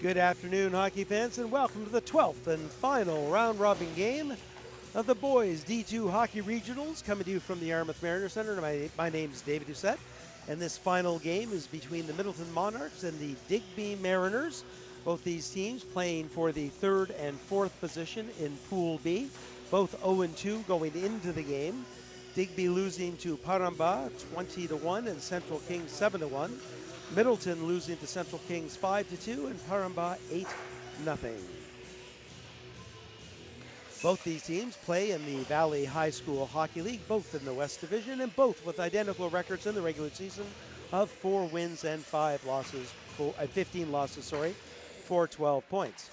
Good afternoon, hockey fans, and welcome to the 12th and final round-robin game of the boys D2 Hockey Regionals, coming to you from the Yarmouth Mariner Center. My name is DIV2R, and this final game is between the Middleton Monarchs and the Digby Mariners. Both these teams playing for the third and fourth position in Pool B, both 0-2 going into the game. Digby losing to Paramba 20-1 and Central Kings 7-1. Middleton losing to Central Kings 5-2 and Paramba 8-0. Both these teams play in the Valley High School Hockey League, both in the West Division, and both with identical records in the regular season of 4 wins and 15 losses, for 12 points.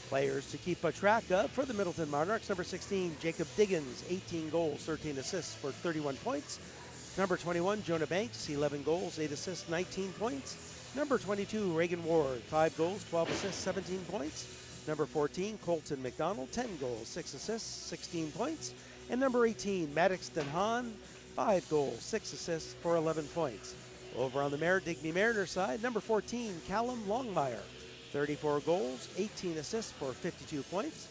Players to keep a track of for the Middleton Monarchs: number 16, Jacob Diggins, 18 goals, 13 assists for 31 points. Number 21, Jonah Banks, 11 goals, 8 assists, 19 points. Number 22, Reagan Ward, 5 goals, 12 assists, 17 points. Number 14, Colton McDonald, 10 goals, 6 assists, 16 points. And number 18, Maddox Denhan, 5 goals, 6 assists for 11 points. Over on the Digby Mariners side, number 14, Callum Longmire, 34 goals, 18 assists for 52 points.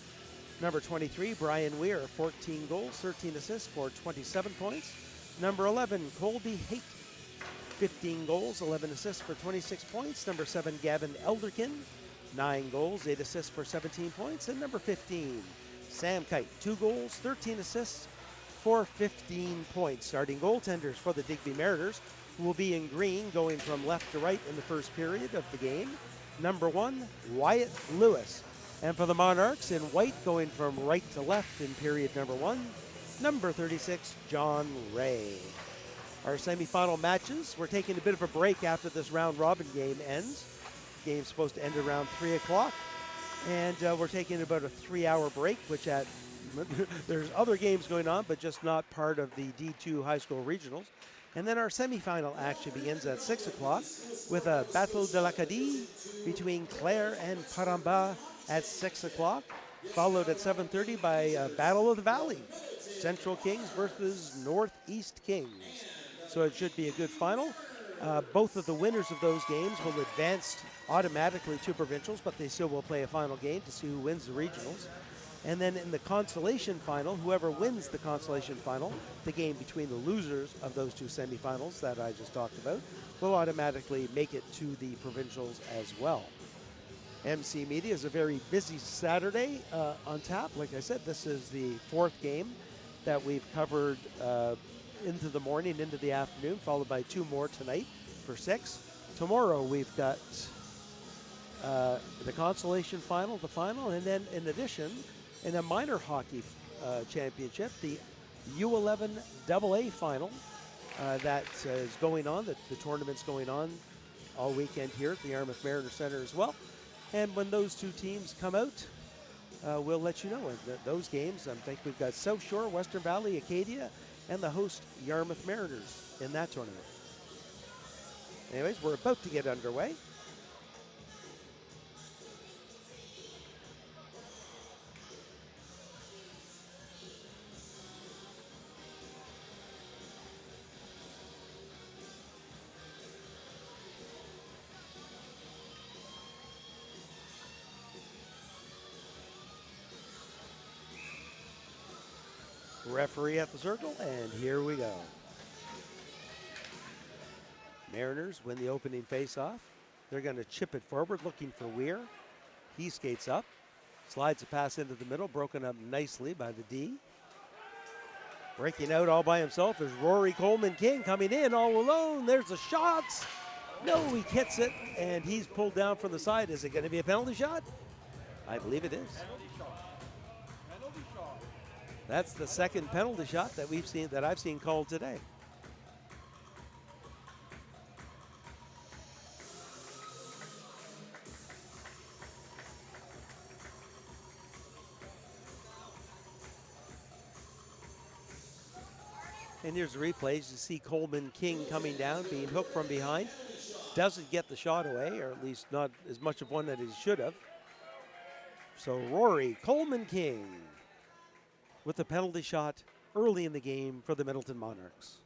Number 23, Brian Weir, 14 goals, 13 assists for 27 points. Number 11, Colby Haight, 15 goals, 11 assists for 26 points. Number 7, Gavin Elderkin, 9 goals, 8 assists for 17 points. And number 15, Sam Kite, 2 goals, 13 assists for 15 points. Starting goaltenders for the Digby Mariners, who will be in green, going from left to right in the first period of the game. Number 1, Wyatt Lewis. And for the Monarchs, in white, going from right to left in period number 1, number 36, John Ray. Our semifinal matches, we're taking a bit of a break after this round-robin game ends. The game's supposed to end around 3 o'clock, and we're taking about a 3-hour break, which there's other games going on, but just not part of the D2 High School Regionals. And then our semifinal action begins at 6 o'clock with a Battle de l'Acadie between Clare and Paramba at 6 o'clock, followed at 7:30 by a Battle of the Valley, Central Kings versus Northeast Kings. So it should be a good final. Both of the winners of those games will advance automatically to provincials, but they still will play a final game to see who wins the regionals. And then in the consolation final, whoever wins the consolation final, the game between the losers of those two semifinals that I just talked about, will automatically make it to the provincials as well. MC Media is a very busy Saturday on tap. Like I said, this is the 4th game that we've covered into the morning, into the afternoon, followed by 2 more tonight for 6. Tomorrow we've got the consolation final, the final, and then in addition, in a minor hockey championship, the U11 AA final that is going on, the tournament's going on all weekend here at the Yarmouth Mariner Center as well. And when those two teams come out, we'll let you know. Those games, I think we've got South Shore, Western Valley, Acadia, and the host Yarmouth Mariners in that tournament. Anyways, we're about to get underway. Referee at the circle, and here we go. Mariners win the opening face-off. They're going to chip it forward, looking for Weir. He skates up, slides a pass into the middle, broken up nicely by the D. Breaking out all by himself is Rory Coleman King, coming in all alone. There's the shots. No, he hits it, and he's pulled down from the side. Is it going to be a penalty shot? I believe it is. That's the second penalty shot that I've seen called today. And here's the replays. You see Coleman King coming down, being hooked from behind. Doesn't get the shot away, or at least not as much of one that he should have. So Rory Coleman King with the penalty shot early in the game for the Middleton Monarchs.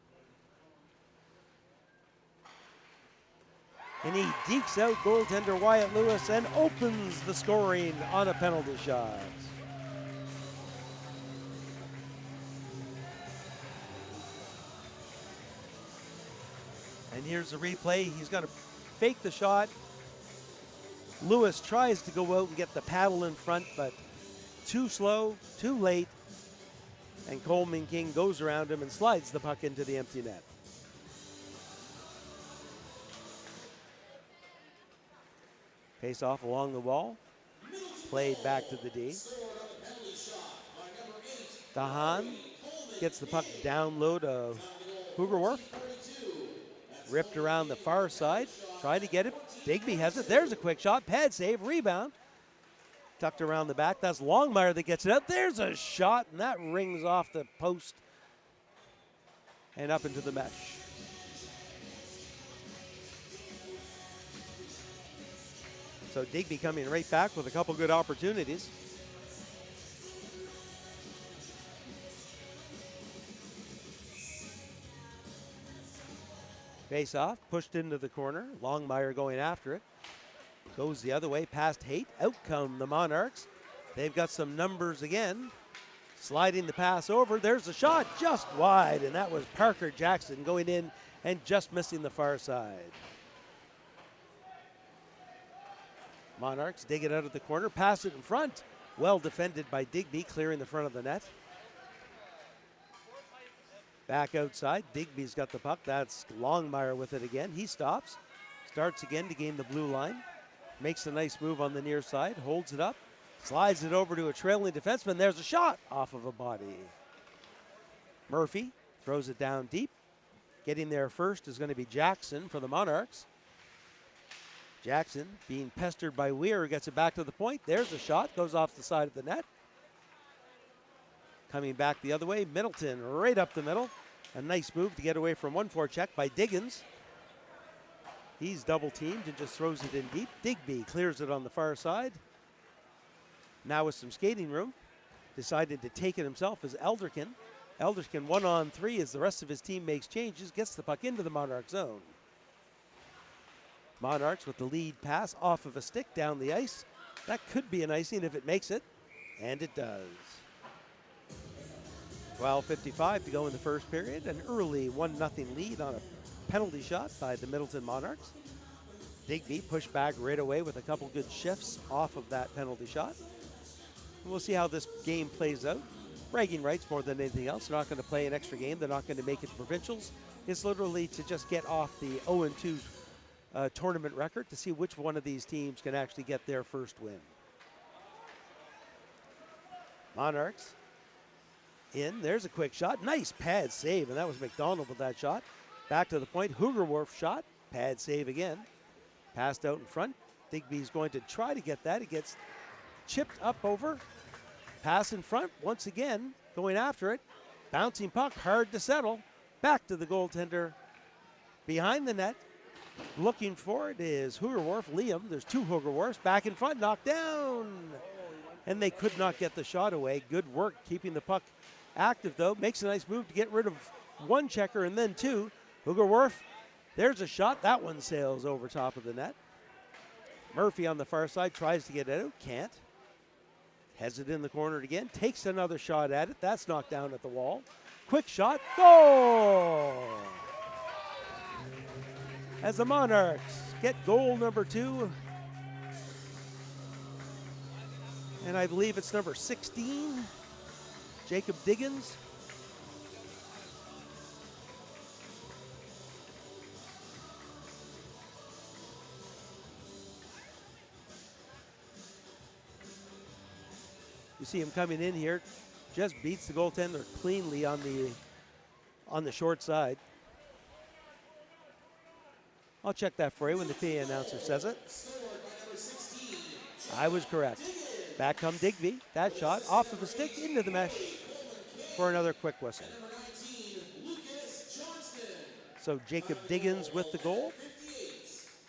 And he dekes out goaltender Wyatt Lewis and opens the scoring on a penalty shot. And here's the replay. He's going to fake the shot. Lewis tries to go out and get the paddle in front, but too slow, too late. And Coleman King goes around him and slides the puck into the empty net. Face off along the wall. Played back to the D. Dahan gets the puck down low to Hoogerwerf. Ripped around the far side. Trying to get it. Digby has it. There's a quick shot. Pad save. Rebound. Tucked around the back. That's Longmire that gets it out. There's a shot, and that rings off the post and up into the mesh. So Digby coming right back with a couple good opportunities. Face off, pushed into the corner. Longmire going after it. Goes the other way, past Haight. Out come the Monarchs. They've got some numbers again. Sliding the pass over. There's a shot just wide, and that was Parker Jackson going in and just missing the far side. Monarchs dig it out of the corner, pass it in front. Well defended by Digby, clearing the front of the net. Back outside, Digby's got the puck. That's Longmire with it again. He stops, starts again to gain the blue line. Makes a nice move on the near side, holds it up, slides it over to a trailing defenseman. There's a shot off of a body. Murphy throws it down deep. Getting there first is going to be Jackson for the Monarchs. Jackson being pestered by Weir, gets it back to the point. There's a shot, goes off the side of the net. Coming back the other way, Middleton right up the middle. A nice move to get away from 1-4 check by Diggins. He's double teamed and just throws it in deep. Digby clears it on the far side. Now with some skating room, decided to take it himself is Elderkin. Elderkin 1-on-3 as the rest of his team makes changes, gets the puck into the Monarch zone. Monarchs with the lead pass off of a stick down the ice. That could be an icing if it makes it, and it does. 12:55 to go in the first period. An early 1-0 lead on a penalty shot by the Middleton Monarchs. Digby pushed back right away with a couple good shifts off of that penalty shot. We'll see how this game plays out. Bragging rights more than anything else. They're not going to play an extra game. They're not going to make it to provincials. It's literally to just get off the 0-2 tournament record to see which one of these teams can actually get their first win. Monarchs in. There's a quick shot. Nice pad save, and that was McDonald with that shot. Back to the point. Hoogerwerf shot. Pad save again. Passed out in front. Digby's going to try to get that. It gets chipped up over. Pass in front once again. Going after it. Bouncing puck. Hard to settle. Back to the goaltender. Behind the net. Looking for it is Hoogerwerf. Liam. There's two Hoogerwerfs. Back in front. Knocked down. And they could not get the shot away. Good work keeping the puck active, though. Makes a nice move to get rid of one checker and then two. Hoogerwerf, there's a shot. That one sails over top of the net. Murphy on the far side tries to get it out. Can't. Has it in the corner again. Takes another shot at it. That's knocked down at the wall. Quick shot. Goal! As the Monarchs get goal number 2. And I believe it's number 16, Jacob Diggins. You see him coming in here, just beats the goaltender cleanly on the short side. I'll check that for you when the PA announcer says it. I was correct. Back come Digby. That shot off of the stick into the mesh for another quick whistle. So Jacob Diggins with the goal.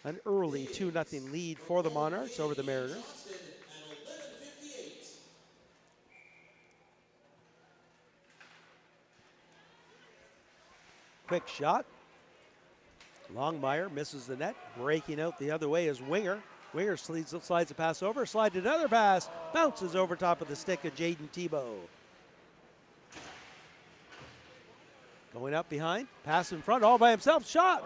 An early 2-0 lead for the Monarchs over the Mariners. Quick shot. Longmire misses the net. Breaking out the other way is Winger. Winger slides the pass over, slides another pass, bounces over top of the stick of Jaden Tebow. Going up behind, pass in front, all by himself, shot!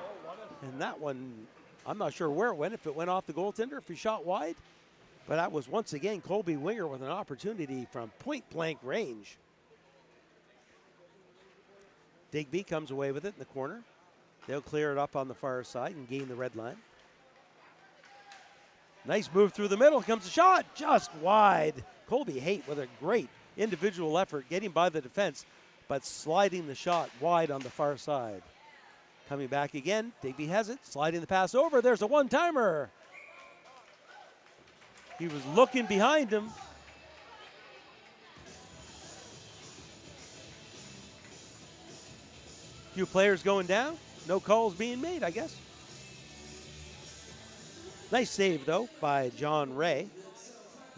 And that one, I'm not sure where it went, if it went off the goaltender, if he shot wide. But that was once again Colby Winger with an opportunity from point blank range. Digby comes away with it in the corner. They'll clear it up on the far side and gain the red line. Nice move through the middle, comes a shot, just wide. Colby Haight with a great individual effort getting by the defense, but sliding the shot wide on the far side. Coming back again, Digby has it, sliding the pass over, there's a one-timer. He was looking behind him. Few players going down, no calls being made, I guess. Nice save, though, by John Ray.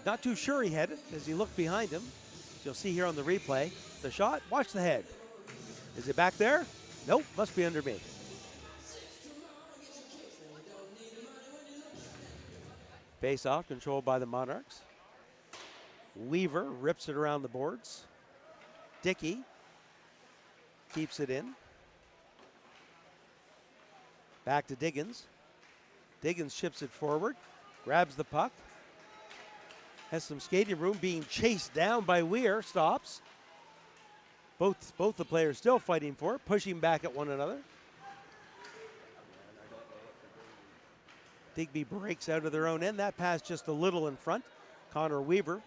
Not too sure he had it as he looked behind him. You'll see here on the replay, the shot, watch the head. Is it back there? Nope, must be under me. Face off, controlled by the Monarchs. Weaver rips it around the boards. Dickey keeps it in. Back to Diggins. Diggins chips it forward, grabs the puck. Has some skating room, being chased down by Weir, stops. Both the players still fighting for it, pushing back at one another. Digby breaks out of their own end. That pass just a little in front. Connor Weaver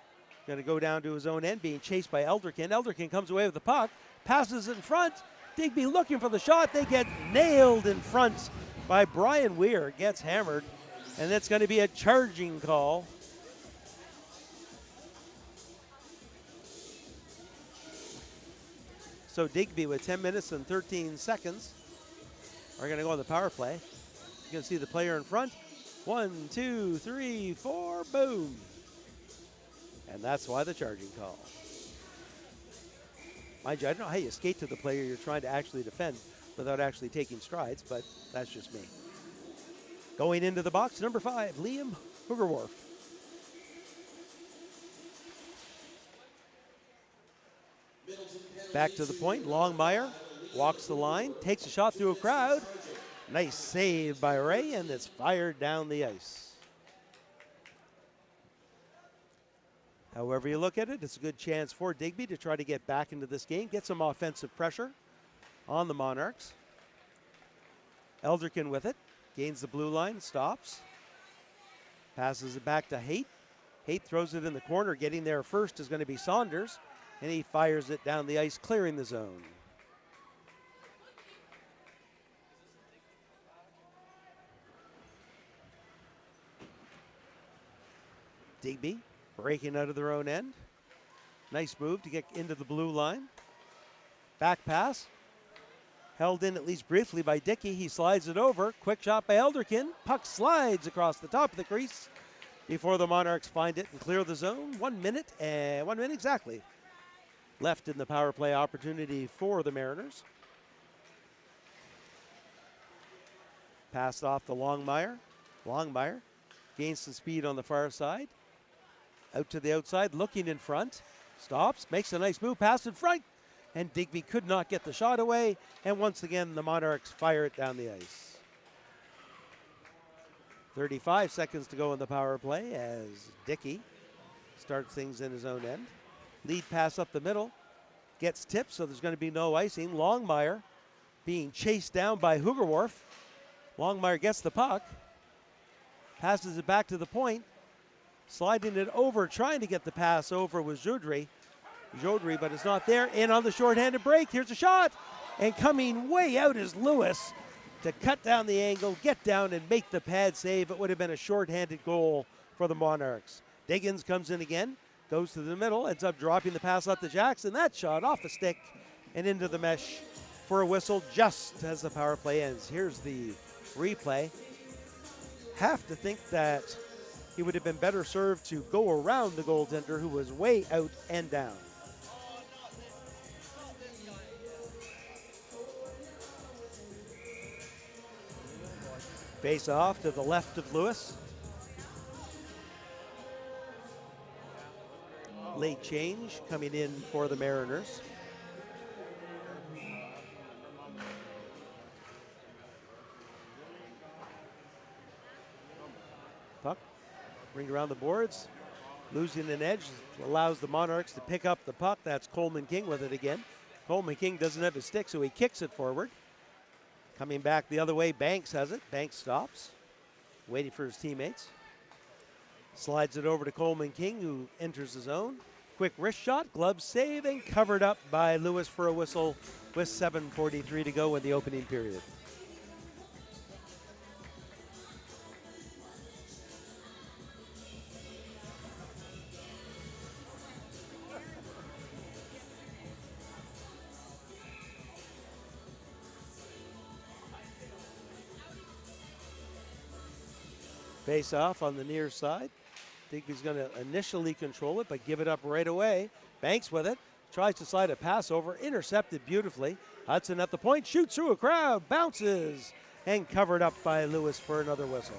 going to go down to his own end, being chased by Elderkin. Elderkin comes away with the puck, passes in front. Digby looking for the shot. They get nailed in front by Brian Weir. Gets hammered, and that's going to be a charging call. So Digby with 10 minutes and 13 seconds are going to go on the power play. You can see the player in front. 1, 2, 3, 4, boom. And that's why the charging call. Mind you, I don't know how you skate to the player you're trying to actually defend without actually taking strides, but that's just me. Going into the box, number 5, Liam Hoogerwarf. Back to the point, Longmire walks the line, takes a shot through a crowd. Nice save by Ray, and it's fired down the ice. However you look at it, it's a good chance for Digby to try to get back into this game, get some offensive pressure on the Monarchs. Elderkin with it, gains the blue line, stops. Passes it back to Haight. Haight throws it in the corner. Getting there first is going to be Saunders, and he fires it down the ice, clearing the zone. Digby breaking out of their own end. Nice move to get into the blue line. Back pass. Held in at least briefly by Dickey. He slides it over. Quick shot by Elderkin. Puck slides across the top of the crease before the Monarchs find it and clear the zone. 1 minute exactly left in the power play opportunity for the Mariners. Passed off to Longmire. Longmire gains some speed on the far side. Out to the outside, looking in front. Stops, makes a nice move, pass in front. And Digby could not get the shot away. And once again, the Monarchs fire it down the ice. 35 seconds to go in the power play as Dickey starts things in his own end. Lead pass up the middle. Gets tipped, so there's going to be no icing. Longmire being chased down by Hoogerwarf. Longmire gets the puck. Passes it back to the point. Sliding it over, trying to get the pass over was Jodry, but it's not there. In on the shorthanded break. Here's a shot. And coming way out is Lewis to cut down the angle, get down and make the pad save. It would have been a shorthanded goal for the Monarchs. Diggins comes in again, goes to the middle, ends up dropping the pass up to Jackson. That shot off the stick and into the mesh for a whistle just as the power play ends. Here's the replay. Have to think that he would have been better served to go around the goaltender, who was way out and down. Face off to the left of Lewis. Late change coming in for the Mariners. Puck ringed around the boards. Losing an edge allows the Monarchs to pick up the puck. That's Coleman King with it again. Coleman King doesn't have his stick, so he kicks it forward. Coming back the other way, Banks has it. Banks stops, waiting for his teammates. Slides it over to Coleman King, who enters the zone. Quick wrist shot, glove save, and covered up by Lewis for a whistle with 7:43 to go in the opening period. Face off on the near side. Digby's going to initially control it, but give it up right away. Banks with it. Tries to slide a pass over. Intercepted beautifully. Hudson at the point. Shoots through a crowd. Bounces. And covered up by Lewis for another whistle.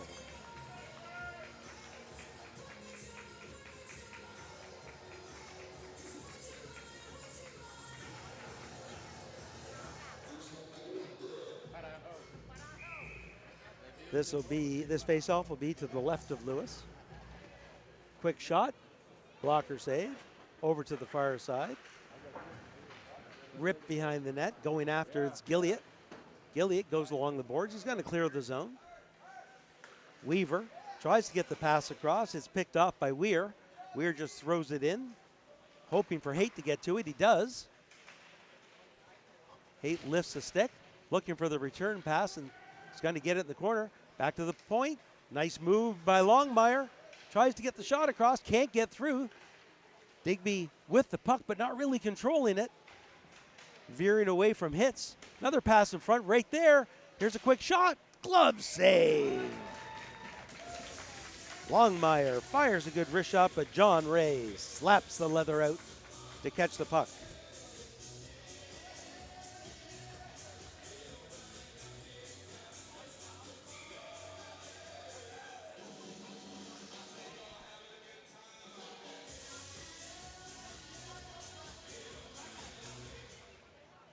This face-off will be to the left of Lewis. Quick shot, blocker save, over to the far side. Rip behind the net, going after it's Gilliatt. Gilliatt goes along the boards. He's going to clear the zone. Weaver tries to get the pass across. It's picked off by Weir. Weir just throws it in, hoping for Haight to get to it. He does. Haight lifts the stick, looking for the return pass, and he's going to get it in the corner. Back to the point. Nice move by Longmire. Tries to get the shot across. Can't get through. Digby with the puck, but not really controlling it. Veering away from hits. Another pass in front right there. Here's a quick shot. Glove save. Longmire fires a good wrist shot, but John Ray slaps the leather out to catch the puck.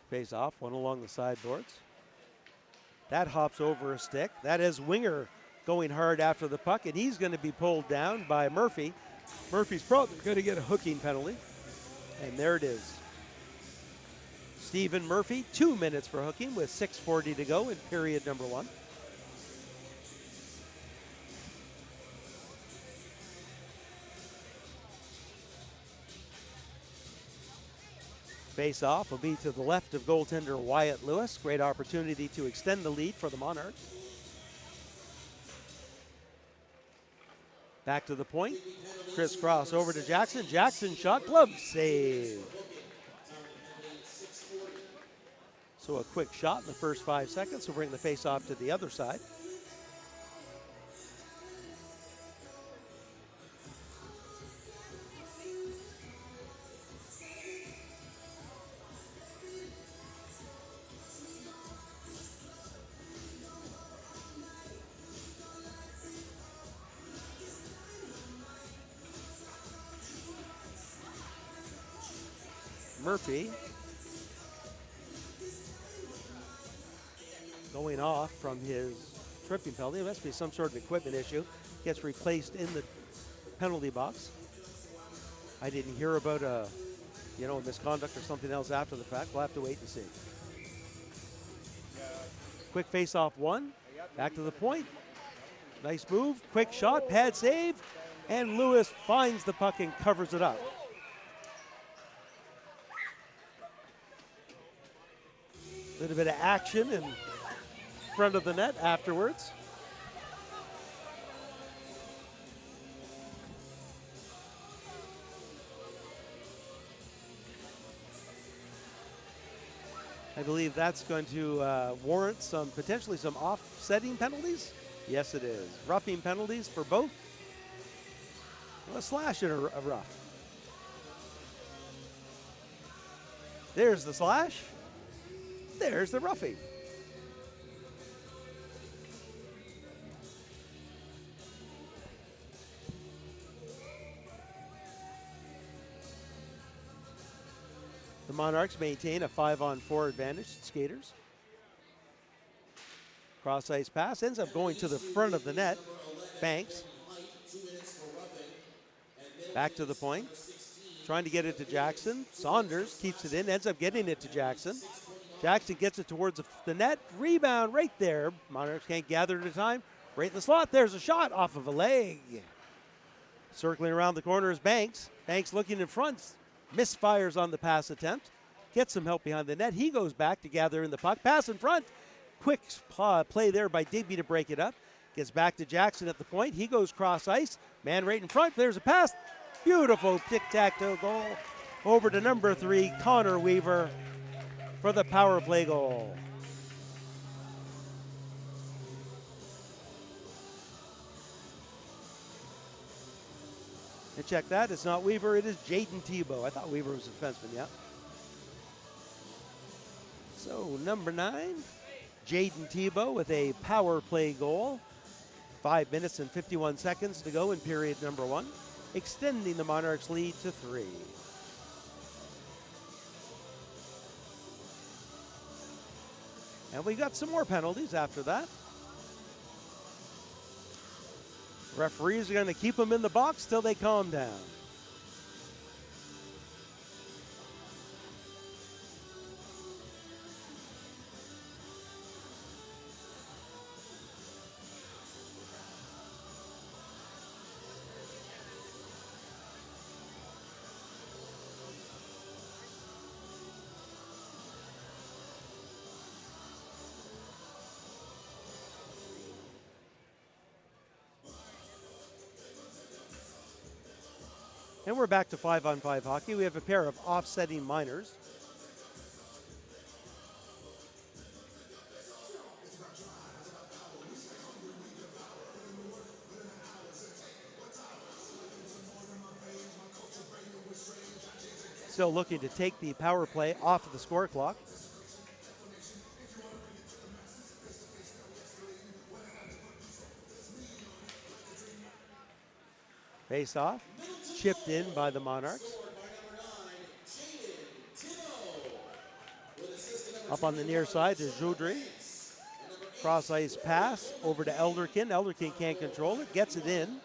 Face off, one along the sideboards. That hops over a stick. That is Winger going hard after the puck, and he's going to be pulled down by Murphy. Murphy's probably going to get a hooking penalty. And there it is. Stephen Murphy, 2 minutes for hooking with 6:40 to go in period number 1. Face off will be to the left of goaltender Wyatt Lewis. Great opportunity to extend the lead for the Monarchs. Back to the point. Crisscross over to Jackson. Jackson shot, glove save. So a quick shot in the first 5 seconds will bring the face off to the other side. Murphy going off from his tripping penalty. It must be some sort of equipment issue. Gets replaced in the penalty box. I didn't hear about a misconduct or something else after the fact. We'll have to wait and see. Quick face-off one. Back to the point. Nice move. Quick shot. Pad save. And Lewis finds the puck and covers it up. Little bit of action in front of the net afterwards. I believe that's going to warrant potentially some offsetting penalties. Yes, it is. Roughing penalties for both. Well, a slash and a rough. There's the slash. There's the roughing. The Monarchs maintain a 5-on-4 advantage. Skaters. Cross ice pass ends up going to the front of the net. Banks. Back to the point. Trying to get it to Jackson. Saunders keeps it in, ends up getting it to Jackson. Jackson gets it towards the net. Rebound right there. Monarchs can't gather it in time. Right in the slot. There's a shot off of a leg. Circling around the corner is Banks. Banks looking in front. Misfires on the pass attempt. Gets some help behind the net. He goes back to gather in the puck. Pass in front. Quick play there by Digby to break it up. Gets back to Jackson at the point. He goes cross ice. Man right in front. There's a pass. Beautiful tic-tac-toe goal. Over to number 3, Connor Weaver, for the power play goal. And check that, it's not Weaver, it is Jaden Tebow. I thought Weaver was a defenseman, yeah. So number 9, Jaden Tebow with a power play goal. 5 minutes and 51 seconds to go in period number 1, extending the Monarchs' lead to 3. And we got some more penalties after that. Referees are going to keep them in the box till they calm down. And we're back to 5-on-5 hockey. We have a pair of offsetting minors. Still looking to take the power play off of the score clock. Face off. Chipped in by the Monarchs. Up on the near side to Joudry. Cross ice pass over to Elderkin. Elderkin can't control it, gets it in.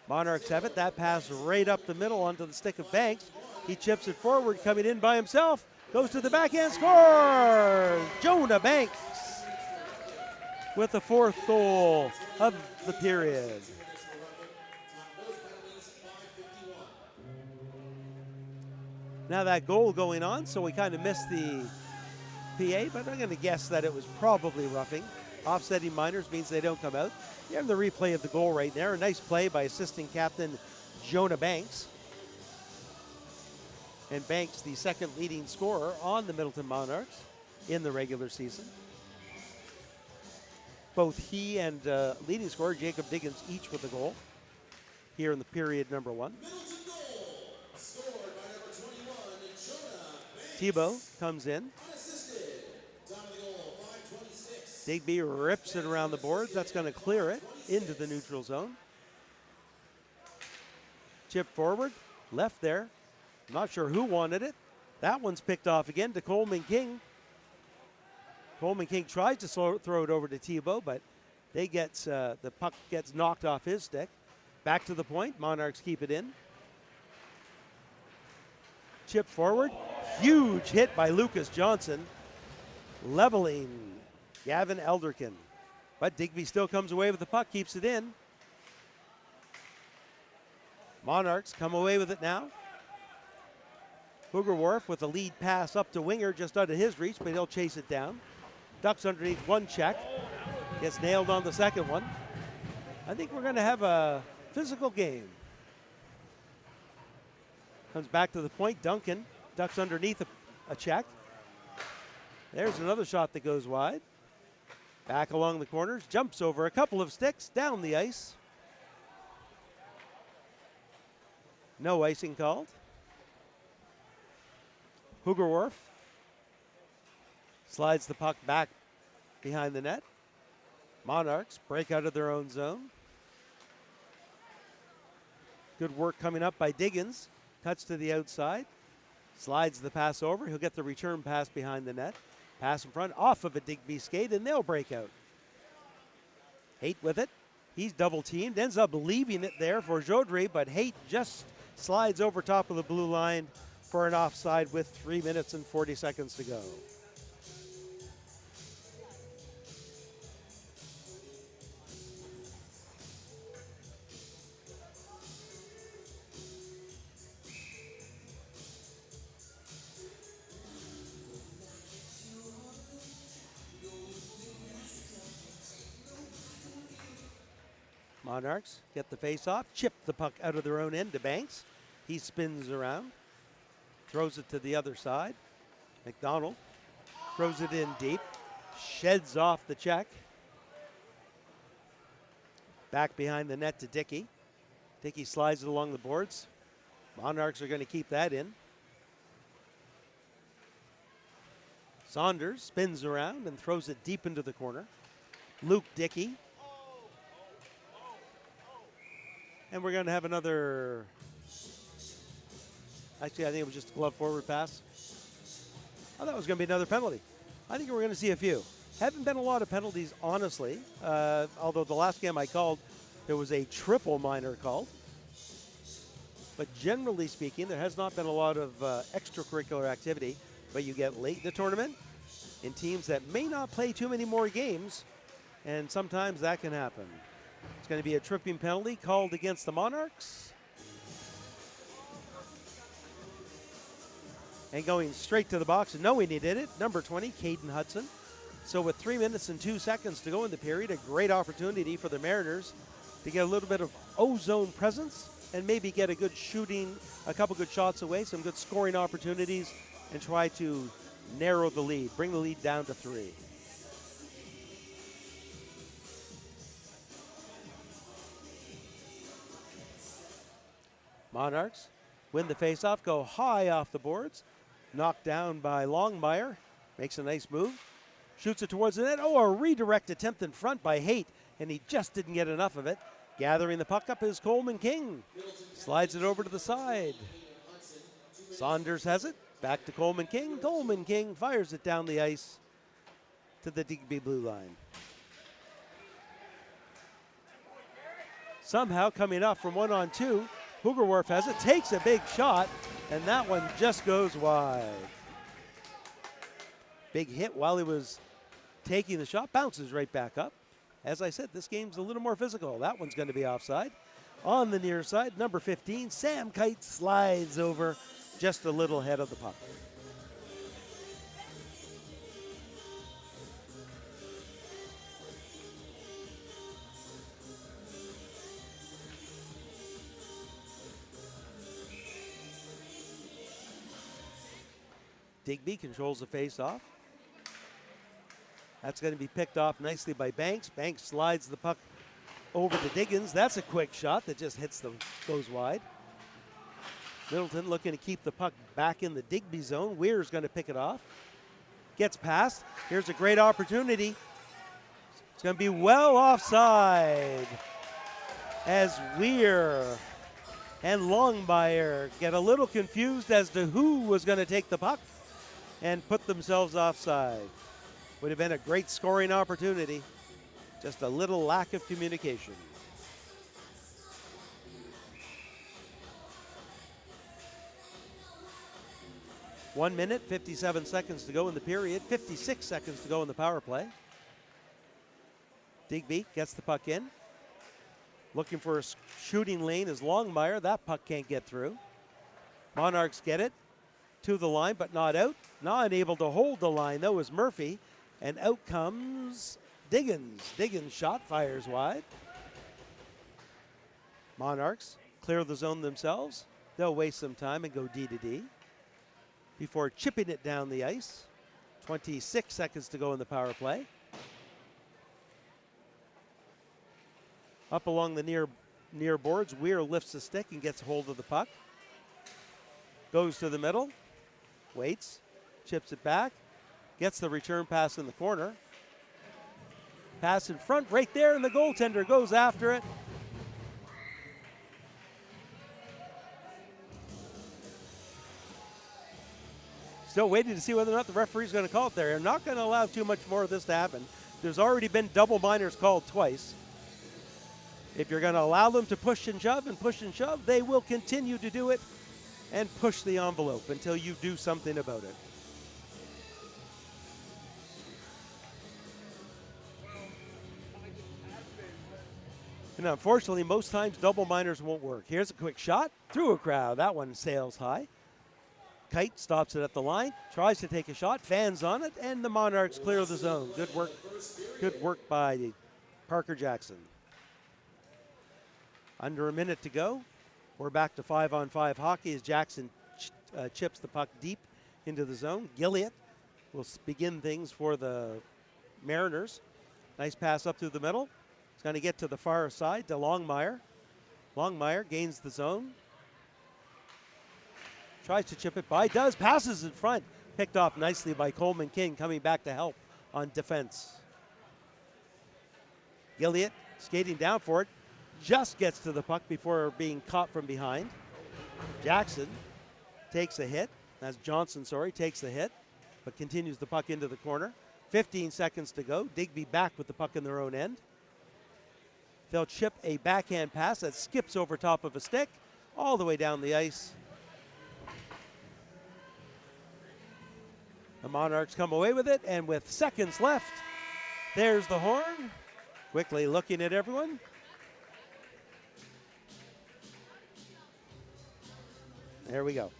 Monarchs have it. That pass right up the middle onto the stick of Banks. He chips it forward, coming in by himself. Goes to the backhand, scores! Jonah Banks with the 4th goal of the period. Now that goal going on, so we kind of missed the PA, but I'm going to guess that it was probably roughing. Offsetting minors means they don't come out. You have the replay of the goal right there. A nice play by assistant captain Jonah Banks. And Banks, the second leading scorer on the Middleton Monarchs in the regular season. Both he and leading scorer Jacob Diggins each with a goal here in the period number 1. Tebow comes in. Digby rips it around the boards. That's going to clear it into the neutral zone. Chip forward, left there. Not sure who wanted it. That one's picked off again to Coleman King. Coleman King tries to throw it over to Tebow, but the puck gets knocked off his stick. Back to the point. Monarchs keep it in. Chip forward. Huge hit by Lucas Johnson, leveling Gavin Elderkin. But Digby still comes away with the puck, keeps it in. Monarchs come away with it now. Hooger Wharf with a lead pass up to winger, just out of his reach, but he'll chase it down. Ducks underneath one check. Gets nailed on the second one. I think we're going to have a physical game. Comes back to the point, Duncan. Ducks underneath a check. There's another shot that goes wide. Back along the corners, jumps over a couple of sticks, down the ice. No icing called. Hooger Wharf slides the puck back behind the net. Monarchs break out of their own zone. Good work coming up by Diggins. Cuts to the outside. Slides the pass over. He'll get the return pass behind the net. Pass in front off of a Digby skate, and they'll break out. Haight with it. He's double teamed. Ends up leaving it there for Jodry, but Haight just slides over top of the blue line for an offside with 3 minutes and 40 seconds to go. Monarchs get the face off, chip the puck out of their own end to Banks. He spins around, throws it to the other side. McDonald throws it in deep, sheds off the check. Back behind the net to Dickey. Dickey slides it along the boards. Monarchs are going to keep that in. Saunders spins around and throws it deep into the corner. Luke Dickey. And we're going to have another, actually I think it was just a glove forward pass. I thought it was going to be another penalty. I think we're going to see a few. Haven't been a lot of penalties, honestly, although the last game I called, there was a triple minor called. But generally speaking, there has not been a lot of extracurricular activity, but you get late in the tournament in teams that may not play too many more games, and sometimes that can happen. It's going to be a tripping penalty called against the Monarchs. And going straight to the box, and knowing he did it, number 20, Caden Hudson. So with 3 minutes and 2 seconds to go in the period, a great opportunity for the Mariners to get a little bit of ozone presence and maybe get a good shooting, a couple good shots away, some good scoring opportunities, and try to narrow the lead, bring the lead down to 3. Monarchs win the faceoff, go high off the boards. Knocked down by Longmire. Makes a nice move. Shoots it towards the net. Oh, a redirect attempt in front by Haight, and he just didn't get enough of it. Gathering the puck up is Coleman King. Slides it over to the side. Saunders has it. Back to Coleman King. Coleman King fires it down the ice to the Digby blue line. Somehow coming up from 1-on-2. Hoogerwerf has it, takes a big shot, and that one just goes wide. Big hit while he was taking the shot, bounces right back up. As I said, this game's a little more physical. That one's going to be offside. On the near side, number 15, Sam Kite slides over just a little ahead of the puck. Digby controls the face-off. That's going to be picked off nicely by Banks. Banks slides the puck over to Diggins. That's a quick shot that just hits them, goes wide. Middleton looking to keep the puck back in the Digby zone. Weir's going to pick it off. Gets past. Here's a great opportunity. It's going to be well offside as Weir and Longmire get a little confused as to who was going to take the puck and put themselves offside. Would have been a great scoring opportunity. Just a little lack of communication. One minute, 57 seconds to go in the period, 56 seconds to go in the power play. Digby gets the puck in. Looking for a shooting lane is Longmire. That puck can't get through. Monarchs get it to the line, but not out. Not able to hold the line, though, is Murphy. And out comes Diggins. Diggins' shot fires wide. Monarchs clear the zone themselves. They'll waste some time and go D to D before chipping it down the ice. 26 seconds to go in the power play. Up along the near boards, Weir lifts the stick and gets hold of the puck. Goes to the middle, waits, chips it back, gets the return pass in the corner. Pass in front right there, and the goaltender goes after it. Still waiting to see whether or not the referee's going to call it there. They're not going to allow too much more of this to happen. There's already been double minors called twice. If you're going to allow them to push and shove, they will continue to do it and push the envelope until you do something about it. And unfortunately, most times double minors won't work. Here's a quick shot through a crowd. That one sails high. Kite stops it at the line, tries to take a shot, fans on it, and the Monarchs clear the zone. Good work by Parker Jackson. Under a minute to go. We're back to 5-on-5 hockey as Jackson chips the puck deep into the zone. Gilliatt will begin things for the Mariners. Nice pass up through the middle. It's going to get to the far side to Longmire. Longmire gains the zone. Tries to chip it by, does, passes in front. Picked off nicely by Coleman King, coming back to help on defense. Gilliatt skating down for it, just gets to the puck before being caught from behind. Jackson takes a hit, that's Johnson, takes the hit, but continues the puck into the corner. 15 seconds to go. Digby back with the puck in their own end. They'll chip a backhand pass that skips over top of a stick all the way down the ice. The Monarchs come away with it, and with seconds left, there's the horn. Quickly looking at everyone. There we go.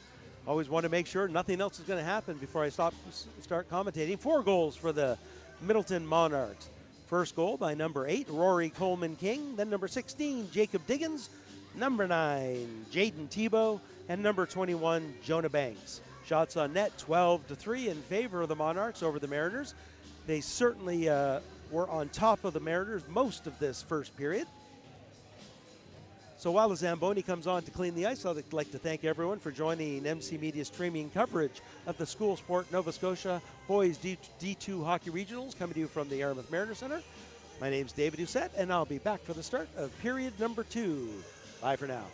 Always want to make sure nothing else is going to happen before I start commentating. 4 goals for the Middleton Monarchs. First goal by number 8, Rory Coleman King. Then number 16, Jacob Diggins. Number 9, Jaden Tebow. And number 21, Jonah Banks. Shots on net, 12-3 in favor of the Monarchs over the Mariners. They certainly were on top of the Mariners most of this first period. So while the Zamboni comes on to clean the ice, I'd like to thank everyone for joining MC Media's streaming coverage of the School Sport Nova Scotia Boys D2 Hockey Regionals, coming to you from the Yarmouth Mariner Center. My name's David Doucette, and I'll be back for the start of period number 2. Bye for now.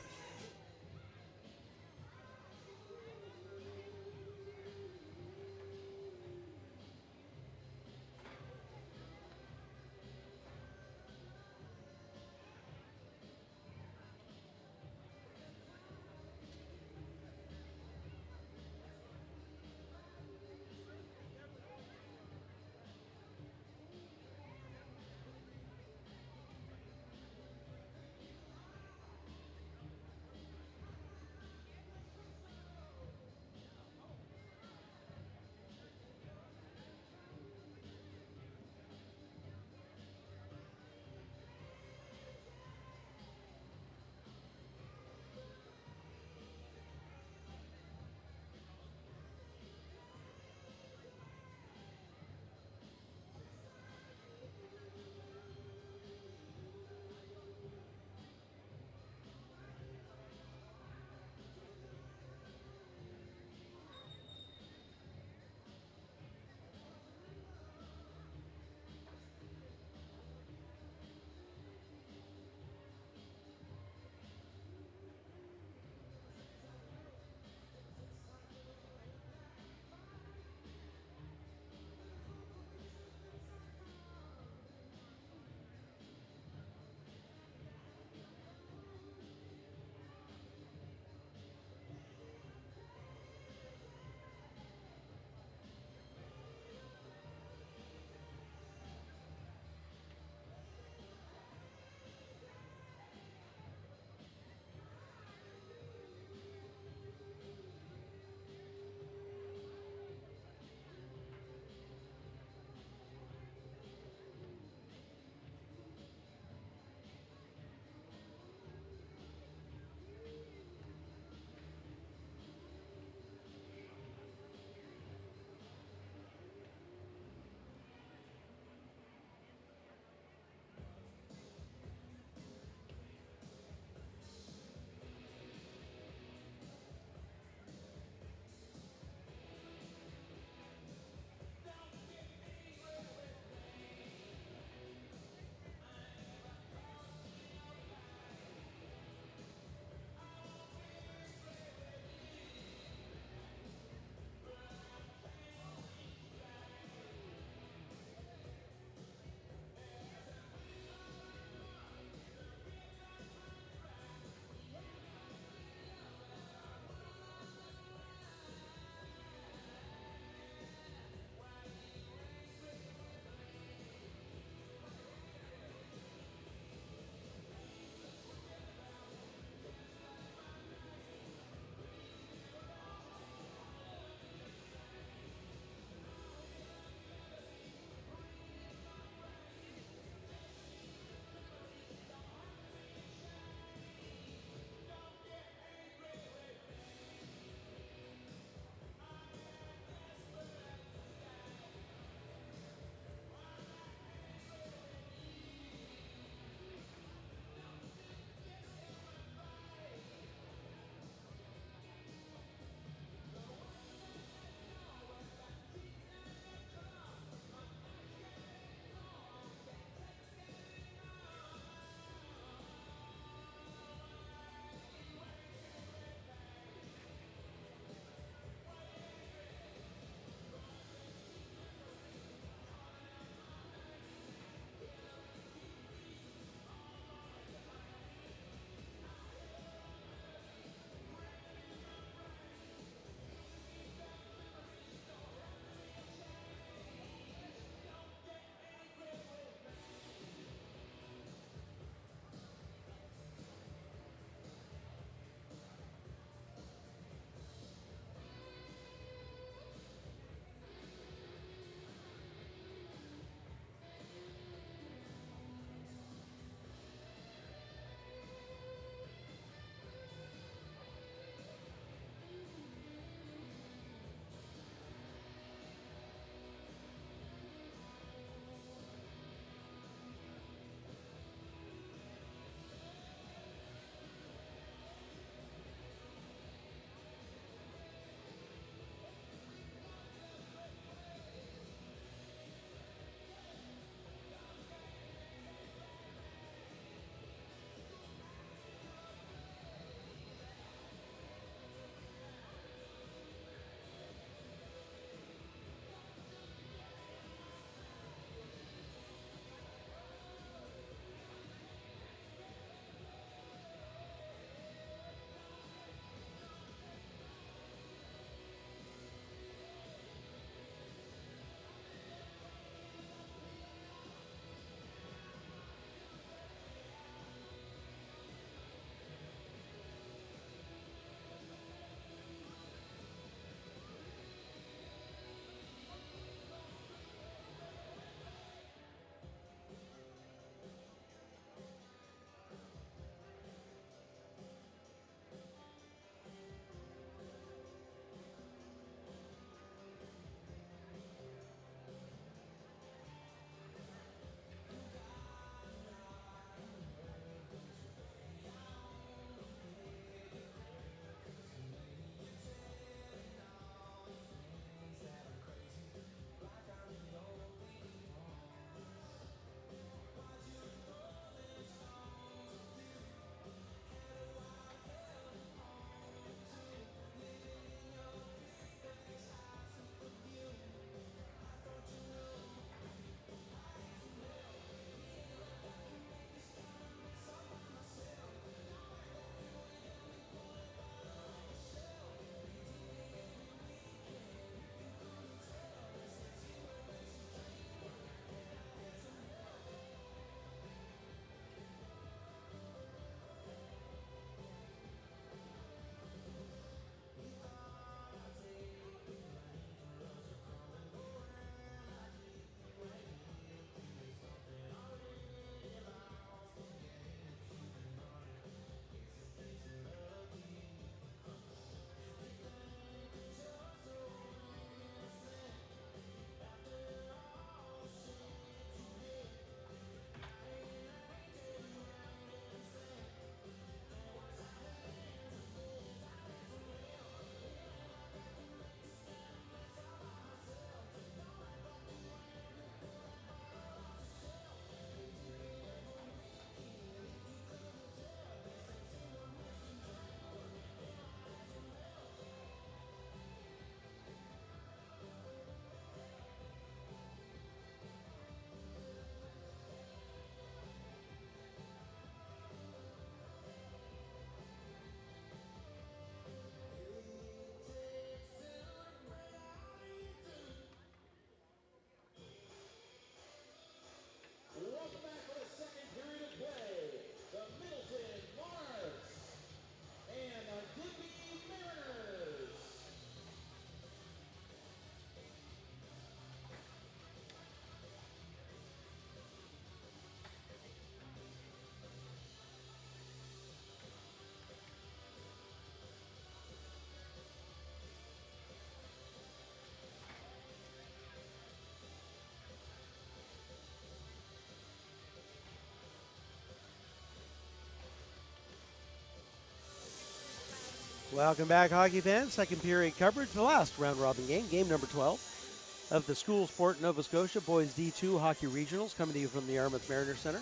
Welcome back, hockey fans. Second period coverage, the last round-robin game, game number 12 of the School Sport Nova Scotia Boys D2 Hockey Regionals, coming to you from the Yarmouth Mariners Center.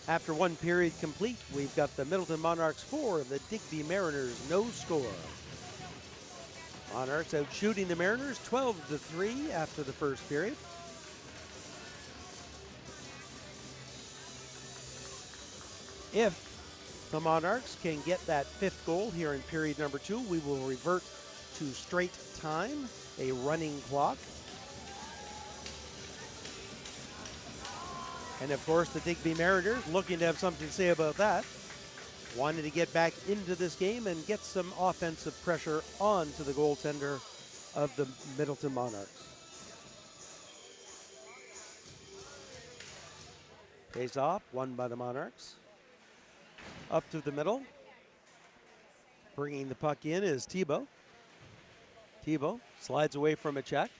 After one period complete, we've got the Middleton Monarchs 4, the Digby Mariners no score. Monarchs out shooting the Mariners 12-3 after the first period. If the Monarchs can get that fifth goal here in period number 2, we will revert to straight time, a running clock. And of course, the Digby Mariners looking to have something to say about that. Wanted to get back into this game and get some offensive pressure onto the goaltender of the Middleton Monarchs. Face off, won by the Monarchs. Up to the middle. Bringing the puck in is Thibault. Thibault slides away from a check.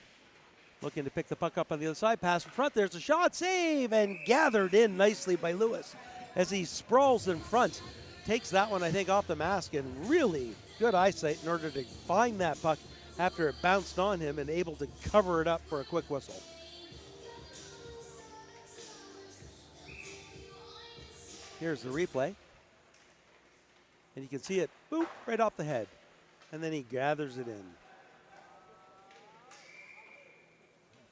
Looking to pick the puck up on the other side. Pass in front. There's a shot. Save and gathered in nicely by Lewis as he sprawls in front. Takes that one, I think, off the mask, and really good eyesight in order to find that puck after it bounced on him and able to cover it up for a quick whistle. Here's the replay. And you can see it, boop, right off the head. And then he gathers it in.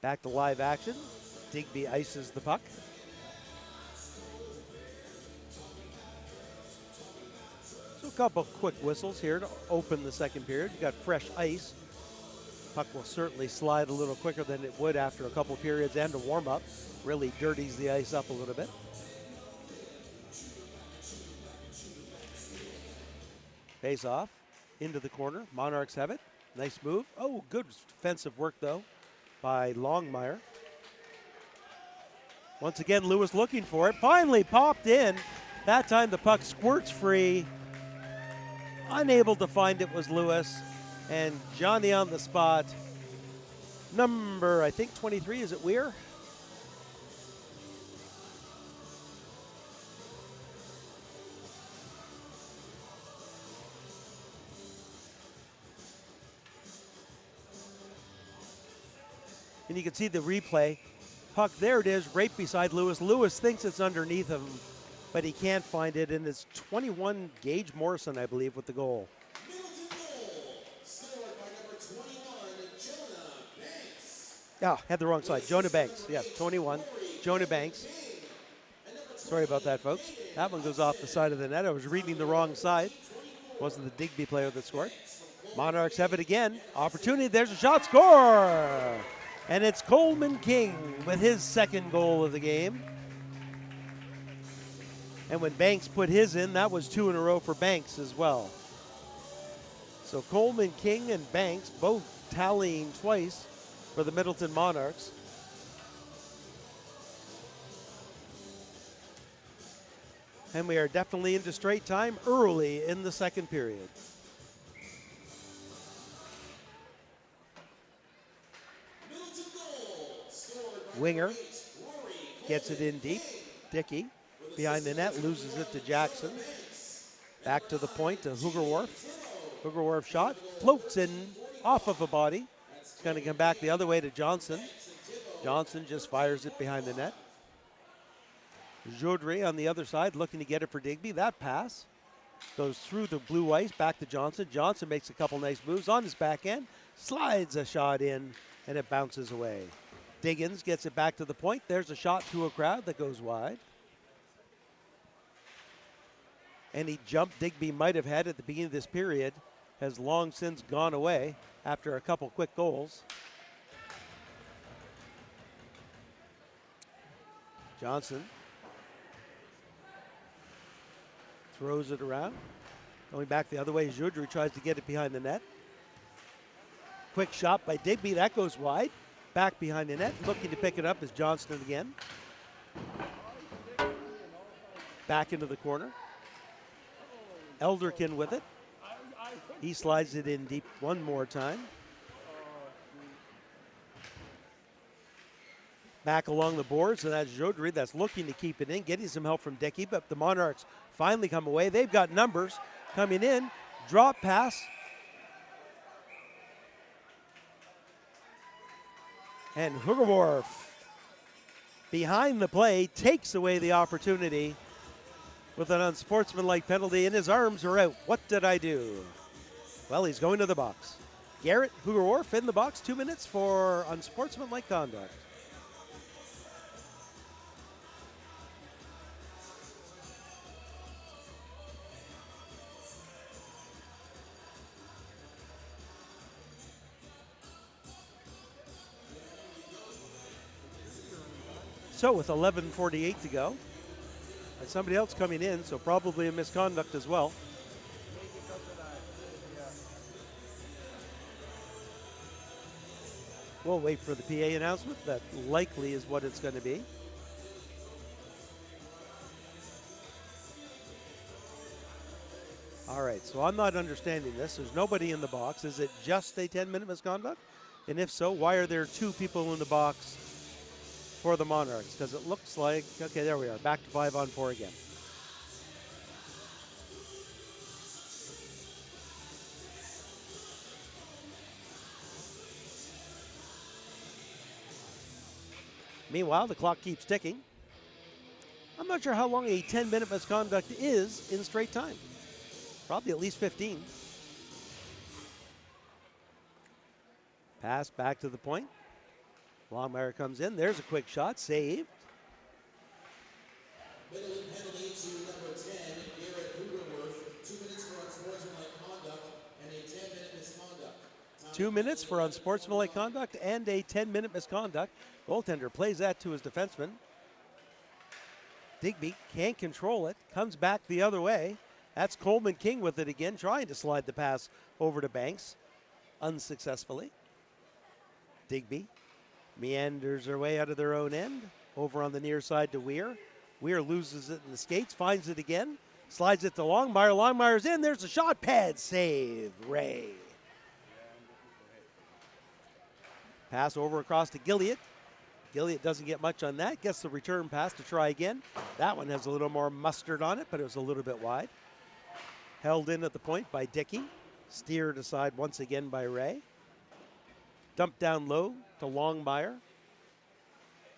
Back to live action. Digby ices the puck. So a couple quick whistles here to open the second period. You got fresh ice. Puck will certainly slide a little quicker than it would after a couple periods and a warm up. Really dirties the ice up a little bit. Face off into the corner. Monarchs have it. Nice move. Oh, good defensive work though by Longmire. Once again, Lewis looking for it. Finally popped in. That time the puck squirts free. Unable to find it was Lewis. And Johnny on the spot. Number, I think 23, is it Weir? And you can see the replay. Puck, there it is, right beside Lewis. Lewis thinks it's underneath him, but he can't find it. And it's 21, Gage Morrison, I believe, with the goal. Oh, had the wrong side. Jonah Banks, yes, 21. Jonah Banks. Sorry about that, folks. That one goes off the side of the net. I was reading the wrong side. Wasn't the Digby player that scored. Monarchs have it again. Opportunity, there's a shot, score! And it's Coleman King with his second goal of the game. And when Banks put his in, that was 2 in a row for Banks as well. So Coleman King and Banks both tallying twice for the Middleton Monarchs. And we are definitely into straight time early in the second period. Winger gets it in deep. Dickey behind the net, loses it to Jackson. Back to the point to Hoogerwerf. Hoogerwerf shot, floats in off of a body. It's going to come back the other way to Johnson. Johnson just fires it behind the net. Jodry on the other side looking to get it for Digby. That pass goes through the blue ice back to Johnson. Johnson makes a couple nice moves on his back end, slides a shot in, and it bounces away. Diggins gets it back to the point. There's a shot through a crowd that goes wide. Any jump Digby might have had at the beginning of this period has long since gone away after a couple quick goals. Johnson throws it around. Going back the other way, Jodry tries to get it behind the net. Quick shot by Digby, that goes wide. Back behind the net, looking to pick it up is Johnston again. Back into the corner. Elderkin with it. He slides it in deep one more time. Back along the boards, and that's Jodry that's looking to keep it in, getting some help from Dickey, but the Monarchs finally come away. They've got numbers coming in. Drop pass And Hoogerwarf, behind the play, takes away the opportunity with an unsportsmanlike penalty, and his arms are out. What did I do? Well, he's going to the box. Garrett Hoogerwarf in the box, 2 minutes for unsportsmanlike conduct. So with 11:48 to go, and somebody else coming in, so probably a misconduct as well. We'll wait for the PA announcement. That likely is what it's going to be. All right, so I'm not understanding this. There's nobody in the box. Is it just a 10-minute misconduct? And if so, why are there 2 people in the box for the Monarchs? Because it looks like, okay, there we are, back to 5-on-4 again. Meanwhile, the clock keeps ticking. I'm not sure how long a 10-minute misconduct is in straight time. Probably at least 15. Pass back to the point. Longmire comes in. There's a quick shot. Saved. Middleton penalty to number 10, Garrett Hoogerwarf. 2 minutes for unsportsmanlike conduct and a 10-minute misconduct. 2 minutes for unsportsmanlike conduct and a 10-minute misconduct. Goaltender plays that to his defenseman. Digby can't control it. Comes back the other way. That's Coleman King with it again, trying to slide the pass over to Banks. Unsuccessfully. Digby meanders their way out of their own end. Over on the near side to Weir. Weir loses it in the skates, finds it again. Slides it to Longmire. Longmire's in. There's a shot. Pad save. Ray. Pass over across to Gilliatt. Gilliatt doesn't get much on that. Gets the return pass to try again. That one has a little more mustard on it, but it was a little bit wide. Held in at the point by Dickey. Steered aside once again by Ray. Dumped down low to Longmire.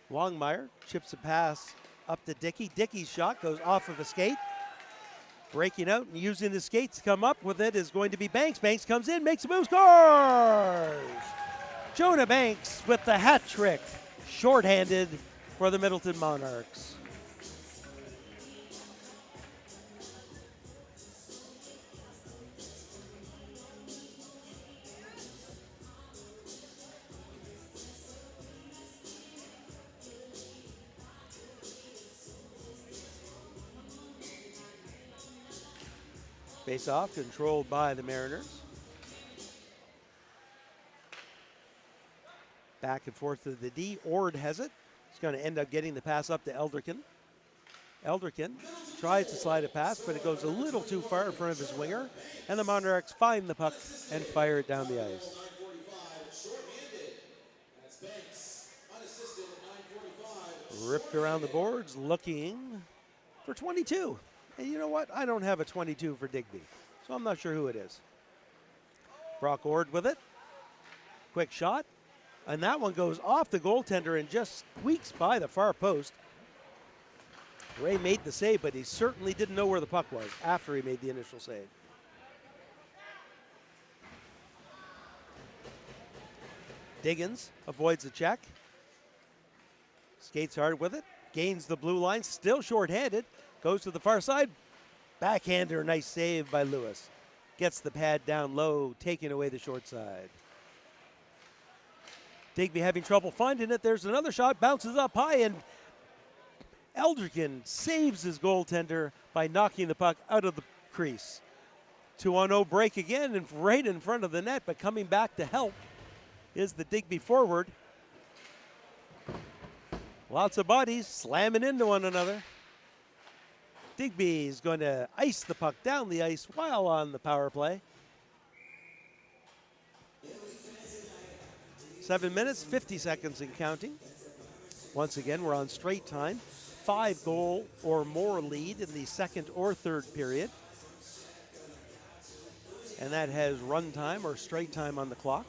Longmire chips a pass up to Dickey. Dickey's shot goes off of a skate. Breaking out and using his skates to come up with it is going to be Banks. Banks comes in, makes a move, scores! Jonah Banks with the hat trick. Shorthanded for the Middleton Monarchs. Face off controlled by the Mariners. Back and forth to the D. Ord has it. He's going to end up getting the pass up to Elderkin. Elderkin tries to slide a pass, but it goes a little too far in front of his winger. And the Monarchs find the puck and fire it down the ice. Ripped around the boards, looking for 22. And you know what? I don't have a 22 for Digby, so I'm not sure who it is. Brock Ord with it. Quick shot. And that one goes off the goaltender and just squeaks by the far post. Ray made the save, but he certainly didn't know where the puck was after he made the initial save. Diggins avoids the check. Skates hard with it. Gains the blue line, still shorthanded. Goes to the far side. Backhander, nice save by Lewis. Gets the pad down low, taking away the short side. Digby having trouble finding it. There's another shot, bounces up high, and Eldrigan saves his goaltender by knocking the puck out of the crease. 2-on-0 break again, and right in front of the net, but coming back to help is the Digby forward. Lots of bodies slamming into one another. Digby is going to ice the puck down the ice while on the power play. 7 minutes, 50 seconds and counting. Once again, we're on straight time. 5-goal or more lead in the second or third period. And that has run time or straight time on the clock.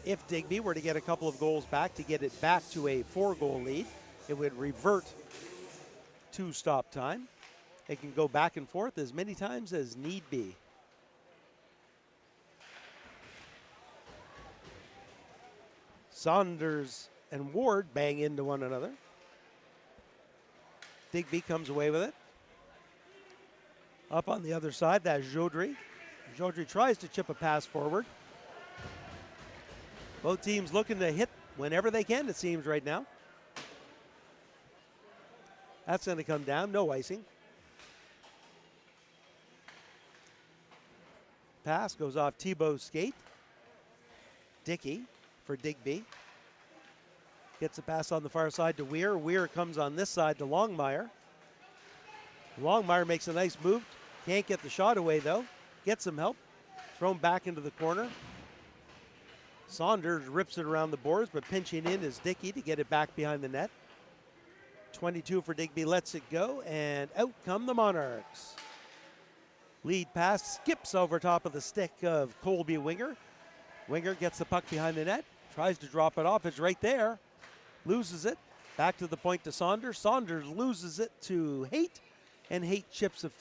If Digby were to get a couple of goals back to get it back to a 4-goal lead, it would revert to stop time. It can go back and forth as many times as need be. Saunders and Ward bang into one another. Digby comes away with it. Up on the other side, that's Jodry. Jodry tries to chip a pass forward. Both teams looking to hit whenever they can, it seems, right now. That's going to come down, no icing. Pass goes off Thibault's skate. Dickey for Digby. Gets a pass on the far side to Weir. Weir comes on this side to Longmire. Longmire makes a nice move. Can't get the shot away, though. Gets some help. Thrown back into the corner. Saunders rips it around the boards, but pinching in is Dickey to get it back behind the net. 22 for Digby, lets it go, and out come the Monarchs. Lead pass skips over top of the stick of Colby Winger. Winger gets the puck behind the net, tries to drop it off. It's right there. Loses it. Back to the point to Saunders. Saunders loses it to Haight, and Haight chips a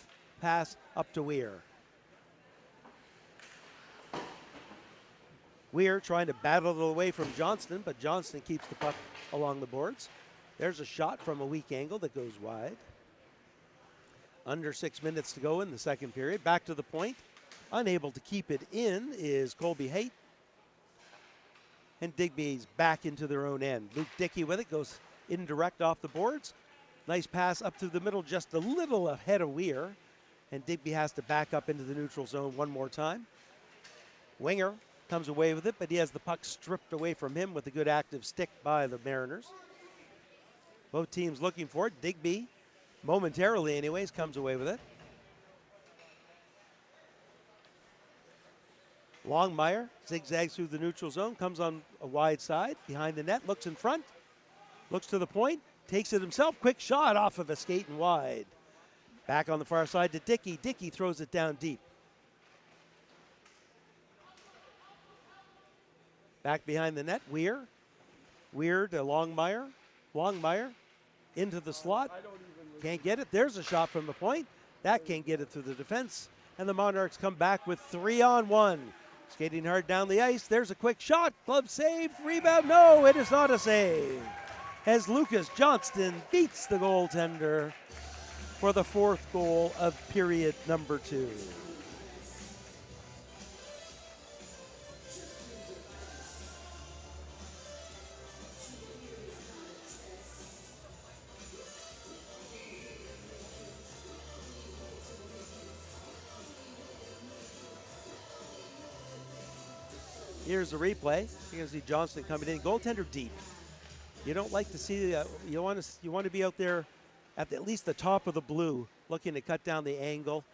pass up to Weir. Weir trying to battle it away from Johnston, but Johnston keeps the puck along the boards. There's a shot from a weak angle that goes wide. Under 6 minutes to go in the second period. Back to the point. Unable to keep it in is Colby Haight. And Digby's back into their own end. Luke Dickey with it, goes indirect off the boards. Nice pass up through the middle, just a little ahead of Weir. And Digby has to back up into the neutral zone one more time. Winger comes away with it, but he has the puck stripped away from him with a good active stick by the Mariners. Both teams looking for it. Digby, momentarily anyways, comes away with it. Longmire zigzags through the neutral zone, comes on a wide side, behind the net, looks in front, looks to the point, takes it himself, quick shot off of a skate and wide. Back on the far side to Dickey. Dickey throws it down deep. Back behind the net, Weir. Weir to Longmire. Longmire into the slot. Can't get it. There's a shot from the point. That can't get it through the defense. And the Monarchs come back with 3-on-1. Skating hard down the ice. There's a quick shot. Glove save. Rebound. No, it is not a save. As Lucas Johnston beats the goaltender for the 4th goal of period number 2. Here's the replay. You can see Johnston coming in, goaltender deep. You don't like to see. You want to be out there at least the top of the blue, looking to cut down the angle.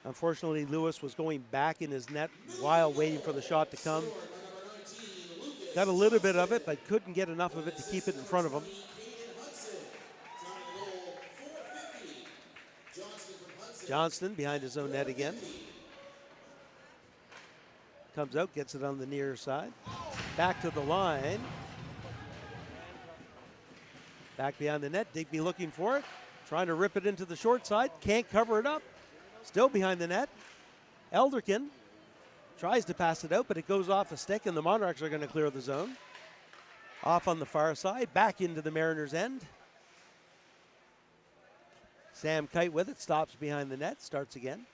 Unfortunately, Lewis was going back in his net while waiting for the shot to come. Got a little bit of it, but couldn't get enough of it to keep it in front of him. Johnston behind his own net again. Comes out, gets it on the near side. Back to the line. Back behind the net. Digby looking for it. Trying to rip it into the short side. Can't cover it up. Still behind the net. Elderkin tries to pass it out, but it goes off a stick, and the Monarchs are going to clear the zone. Off on the far side. Back into the Mariners' end. Sam Kite with it. Stops behind the net. Starts again.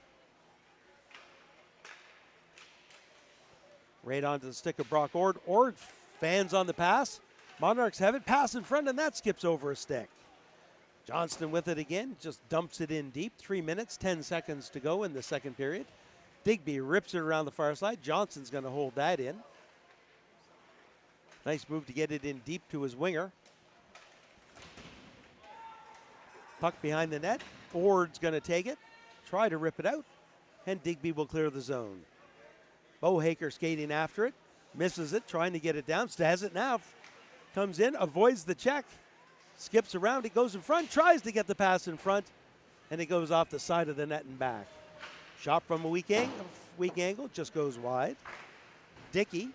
Right onto the stick of Brock Ord. Ord fans on the pass. Monarchs have it. Pass in front, and that skips over a stick. Johnston with it again. Just dumps it in deep. 3 minutes, 10 seconds to go in the second period. Digby rips it around the far side. Johnston's going to hold that in. Nice move to get it in deep to his winger. Puck behind the net. Ord's going to take it. Try to rip it out. And Digby will clear the zone. Bohaker skating after it, misses it, trying to get it down, has it now, comes in, avoids the check, skips around, he goes in front, tries to get the pass in front, and it goes off the side of the net and back. Shot from a weak angle, just goes wide. Dickey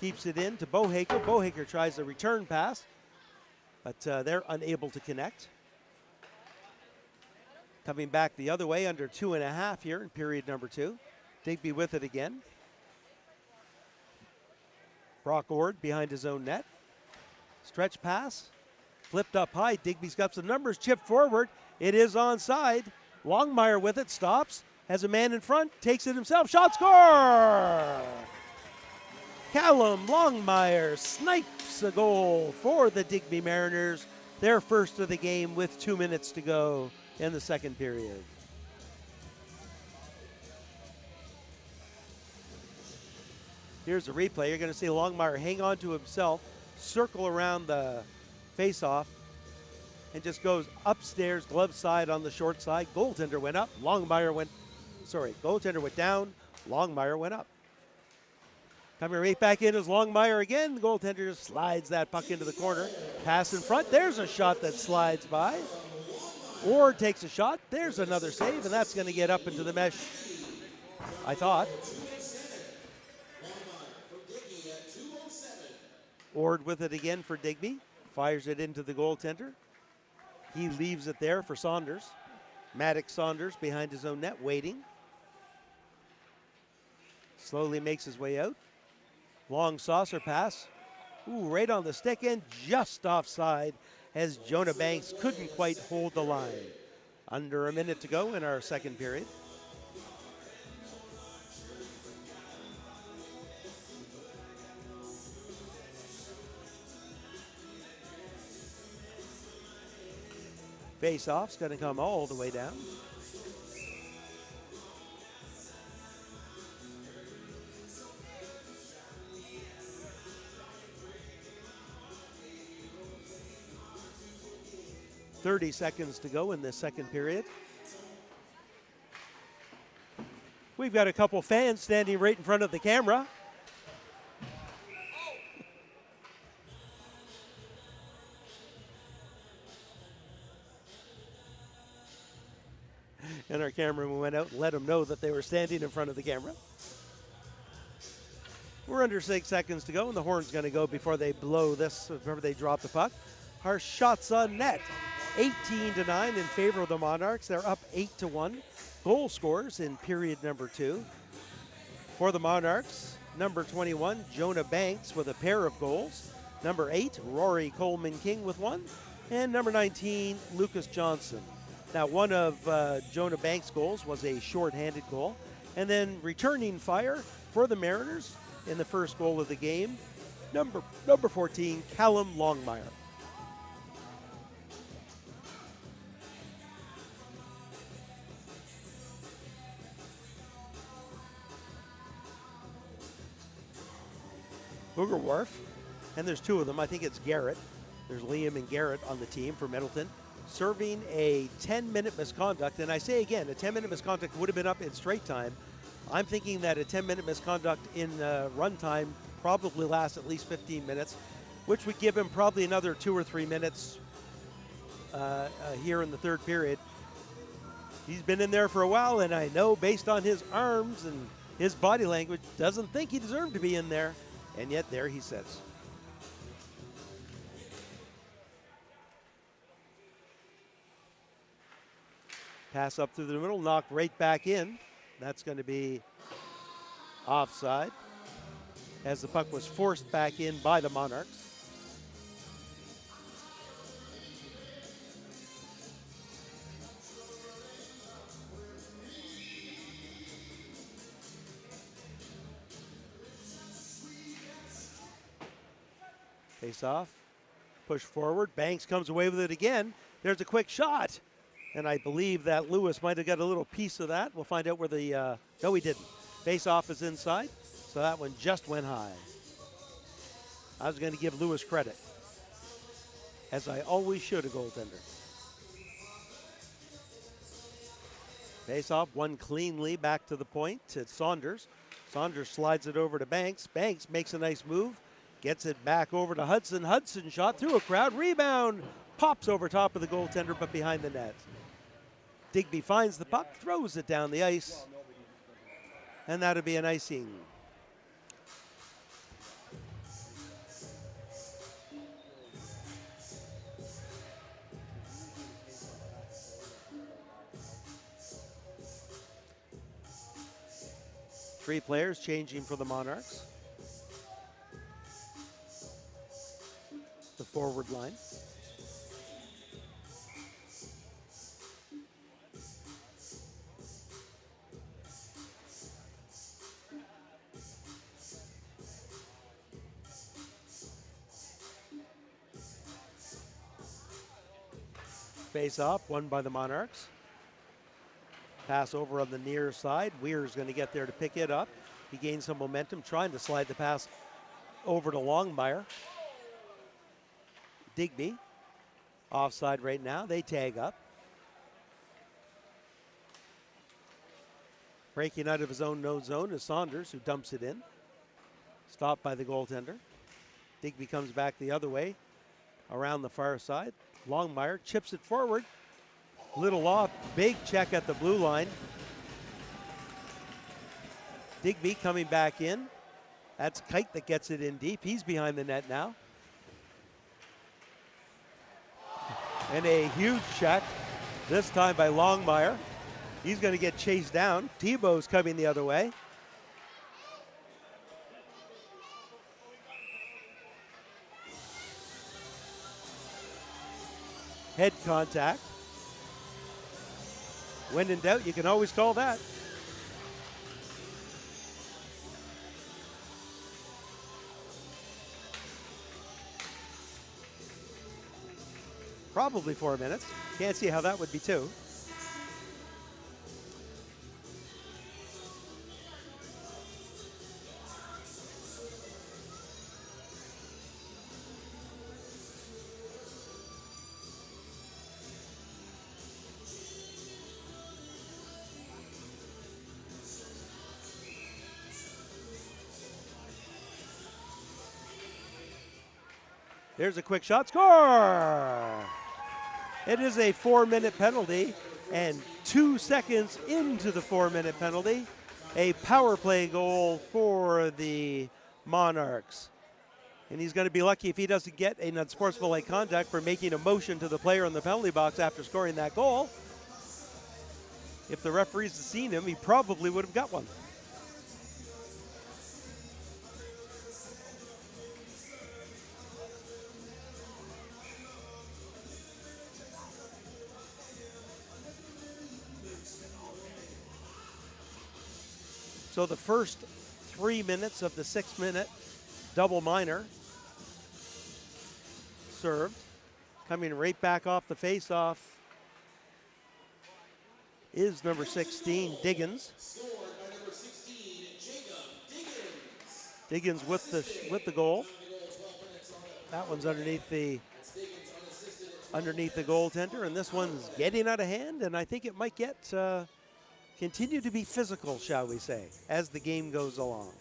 keeps it in to Bohaker. Bohaker tries a return pass, but they're unable to connect. Coming back the other way, under 2.5 here in period number 2. Digby with it again. Brock Ord behind his own net. Stretch pass, flipped up high. Digby's got some numbers, chipped forward. It is onside. Longmire with it, stops, has a man in front, takes it himself, shot, score! Callum Longmire snipes a goal for the Digby Mariners, their first of the game with 2 minutes to go in the second period. Here's a replay. You're going to see Longmire hang on to himself, circle around the face-off, and just goes upstairs, glove side on the short side. Goaltender went up. Goaltender went down. Longmire went up. Coming right back in is Longmire again. The goaltender just slides that puck into the corner. Pass in front. There's a shot that slides by. Ward takes a shot. There's another save, and that's going to get up into the mesh, I thought. Ward with it again for Digby. Fires it into the goaltender. He leaves it there for Saunders. Maddox Saunders behind his own net, waiting. Slowly makes his way out. Long saucer pass. Ooh, right on the stick and just offside, as Jonah Banks couldn't quite hold the line. Under a minute to go in our second period. Face-off's going to come all the way down. .30 seconds to go in this second period. We've got a couple fans standing right in front of the camera. And our cameraman went out and let them know that they were standing in front of the camera. We're under 6 seconds to go, and the horn's going to go before they blow this, before they drop the puck. Our shots on net, 18-9 in favor of the Monarchs. They're up 8-1. Goal scorers in period number 2. For the Monarchs, number 21, Jonah Banks with a pair of goals. Number 8, Rory Coleman King with one. And number 19, Lucas Johnson. Now, one of Jonah Banks' goals was a short-handed goal. And then returning fire for the Mariners in the first goal of the game, number 14, Callum Longmire. Booger Wharf, and there's two of them. I think it's Garrett. There's Liam and Garrett on the team for Middleton, serving a 10-minute misconduct. And I say again, a 10-minute misconduct would have been up in straight time. I'm thinking that a 10-minute misconduct in run time probably lasts at least 15 minutes, which would give him probably another 2 or 3 minutes here in the third period. He's been in there for a while, and I know based on his arms and his body language, doesn't think he deserved to be in there. And yet there he sits. Pass up through the middle, knocked right back in. That's going to be offside, as the puck was forced back in by the Monarchs. Face off, push forward. Banks comes away with it again. There's a quick shot. And I believe that Lewis might have got a little piece of that. We'll find out where the, no he didn't. Face off is inside, so that one just went high. I was going to give Lewis credit, as I always should a goaltender. Face off, one cleanly back to the point to Saunders. Saunders slides it over to Banks. Banks makes a nice move. Gets it back over to Hudson. Hudson shot through a crowd. Rebound. Pops over top of the goaltender, but behind the net. Digby finds the puck, throws it down the ice. And that'll be an icing. 3 players changing for the Monarchs. The forward line. Face off, won by the Monarchs. Pass over on the near side. Weir's going to get there to pick it up. He gains some momentum, trying to slide the pass over to Longmire. Digby, offside right now. They tag up. Breaking out of his own no zone is Saunders, who dumps it in. Stopped by the goaltender. Digby comes back the other way, around the far side. Longmire chips it forward. Little off, big check at the blue line. Digby coming back in. That's Kite that gets it in deep. He's behind the net now. And a huge check, this time by Longmire. He's going to get chased down. Tebow's coming the other way. Head contact. When in doubt, you can always call that. Probably 4 minutes. Can't see how that would be 2. There's a quick shot, score! It is a 4-minute penalty, and 2 seconds into the 4-minute penalty, a power play goal for the Monarchs. And he's going to be lucky if he doesn't get an unsportsmanlike conduct for making a motion to the player in the penalty box after scoring that goal. If the referees had seen him, he probably would have got one. So the first 3 minutes of the 6-minute double minor served. Coming right back off the face-off is number 16, Diggins. Scored by number 16, Jacob Diggins. Diggins with the goal. That one's underneath the goaltender, and this one's getting out of hand, and I think it might get continue to be physical, shall we say, as the game goes along.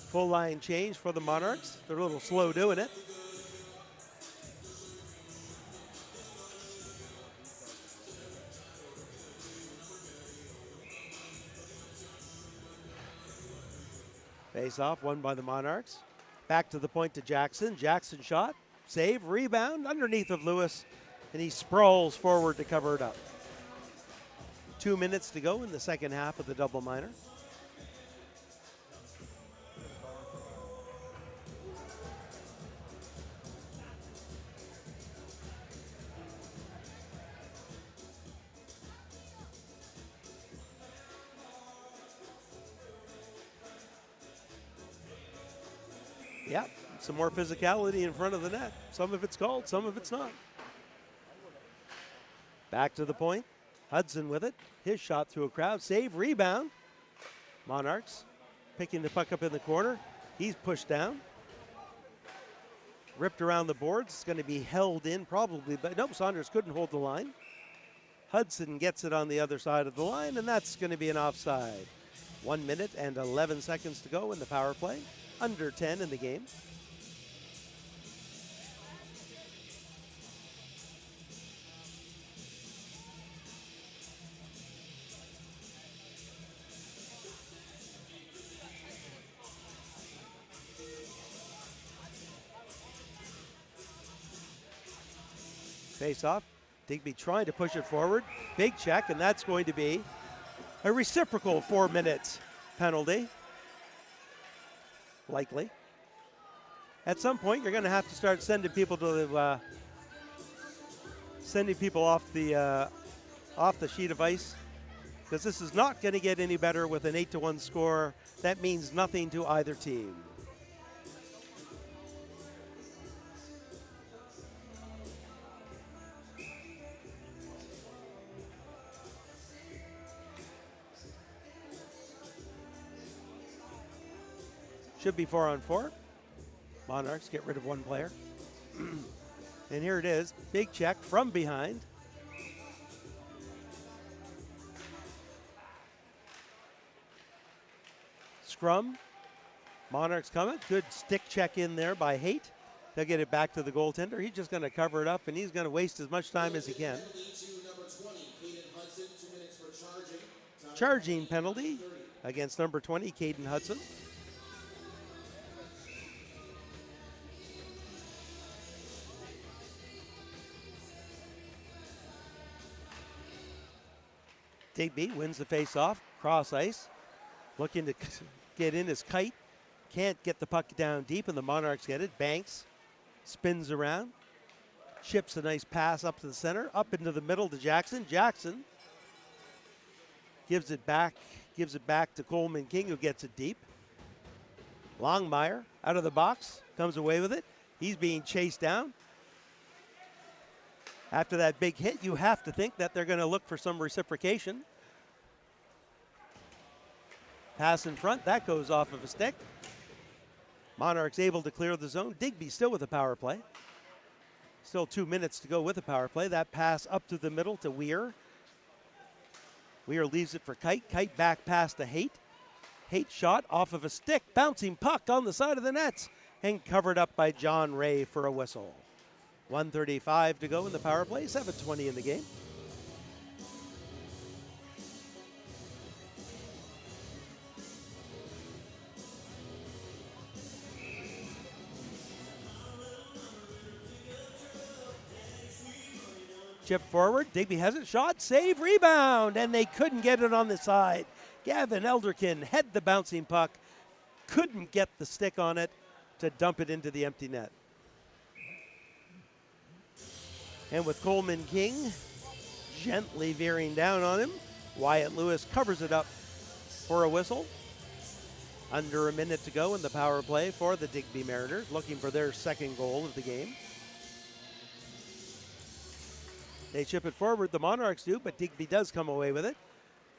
Full line change for the Monarchs. They're a little slow doing it. Face off, won by the Monarchs. Back to the point to Jackson. Jackson shot, save, rebound, underneath of Lewis, and he sprawls forward to cover it up. 2 minutes to go in the second half of the double minor. Yep, some more physicality in front of the net. Some of it's called, some of it's not. Back to the point. Hudson with it. His shot through a crowd. Save, rebound. Monarchs picking the puck up in the corner. He's pushed down. Ripped around the boards. It's going to be held in probably, but nope, Saunders couldn't hold the line. Hudson gets it on the other side of the line, and that's going to be an offside. 1 minute and 11 seconds to go in the power play. Under 10 in the game. Face off. Digby trying to push it forward. Big check, and that's going to be a reciprocal 4 minutes penalty. Likely. At some point, you're going to have to start sending people to the, off the sheet of ice, because this is not going to get any better with an 8-1 score. That means nothing to either team. Should be 4-on-4. Monarchs get rid of one player. And here it is. Big check from behind. Scrum. Monarchs coming. Good stick check in there by Haight. They'll get it back to the goaltender. He's just going to cover it up, and he's going to waste as much time as he can. Charging penalty against number 20, Caden Hudson. Digby wins the face-off, cross ice, looking to get in his kite. Can't get the puck down deep, and the Monarchs get it. Banks spins around, chips a nice pass up to the center, up into the middle to Jackson. Jackson gives it back to Coleman King, who gets it deep. Longmire out of the box, comes away with it. He's being chased down. After that big hit, you have to think that they're going to look for some reciprocation. Pass in front, that goes off of a stick. Monarchs able to clear the zone. Digby still with a power play. Still 2 minutes to go with a power play. That pass up to the middle to Weir. Weir leaves it for Kite. Kite back pass to Haight. Haight shot off of a stick. Bouncing puck on the side of the nets. And covered up by John Ray for a whistle. 1:35 to go in the power play. 7:20 in the game. Chip forward, Digby has it, shot, save, rebound, and they couldn't get it on the side. Gavin Elderkin had the bouncing puck, couldn't get the stick on it to dump it into the empty net. And with Coleman King gently veering down on him, Wyatt Lewis covers it up for a whistle. Under a minute to go in the power play for the Digby Mariners, looking for their second goal of the game. They chip it forward, the Monarchs do, but Digby does come away with it.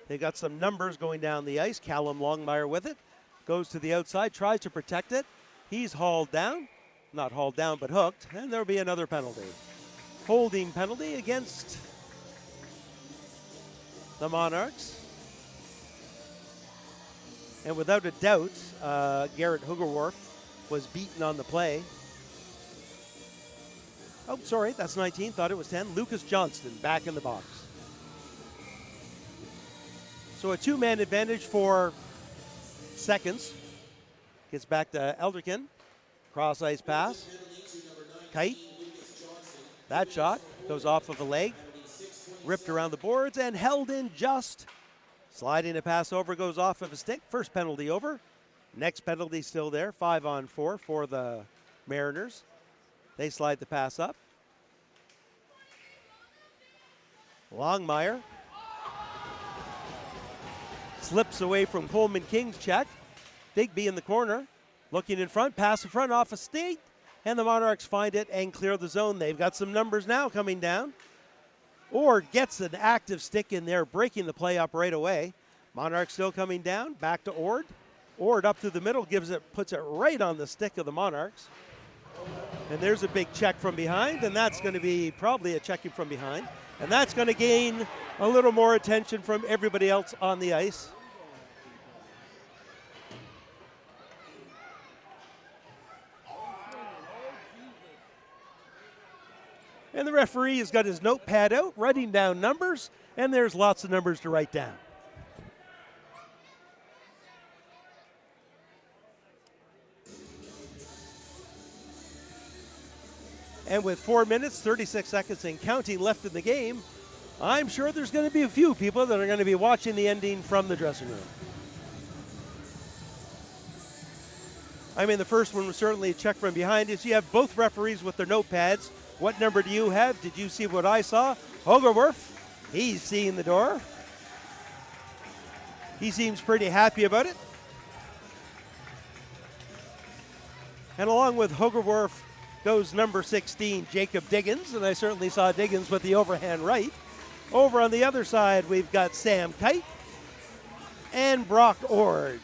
They got some numbers going down the ice. Callum Longmire with it. Goes to the outside, tries to protect it. He's hauled down. Not hauled down, but hooked. And there'll be another penalty. Holding penalty against the Monarchs. And without a doubt, Garrett Hugerworth was beaten on the play. Oh, sorry, that's 19. Thought it was 10. Lucas Johnston back in the box. So a two-man advantage for seconds. Gets back to Elderkin. Cross-ice pass. Kite. That shot goes off of a leg. Ripped around the boards and held in just. Sliding a pass over, goes off of a stick. First penalty over. Next penalty still there. 5-on-4 for the Mariners. They slide the pass up. Longmire slips away from Coleman King's check. Digby in the corner, looking in front, pass in front off a stick, and the Monarchs find it and clear the zone. They've got some numbers now coming down. Ord gets an active stick in there, breaking the play up right away. Monarchs still coming down, back to Ord. Ord up to the middle, puts it right on the stick of the Monarchs. And there's a big check from behind, and that's going to be probably a checking from behind. And that's going to gain a little more attention from everybody else on the ice. And the referee has got his notepad out, writing down numbers, and there's lots of numbers to write down. And with 4 minutes, 36 seconds and counting left in the game, I'm sure there's going to be a few people that are going to be watching the ending from the dressing room. I mean, the first one was certainly a check from behind. Is you have both referees with their notepads. What number do you have? Did you see what I saw? Hogarworth, he's seeing the door. He seems pretty happy about it. And along with Hogarworth goes number 16, Jacob Diggins, and I certainly saw Diggins with the overhand right. Over on the other side, we've got Sam Kite and Brock Ord.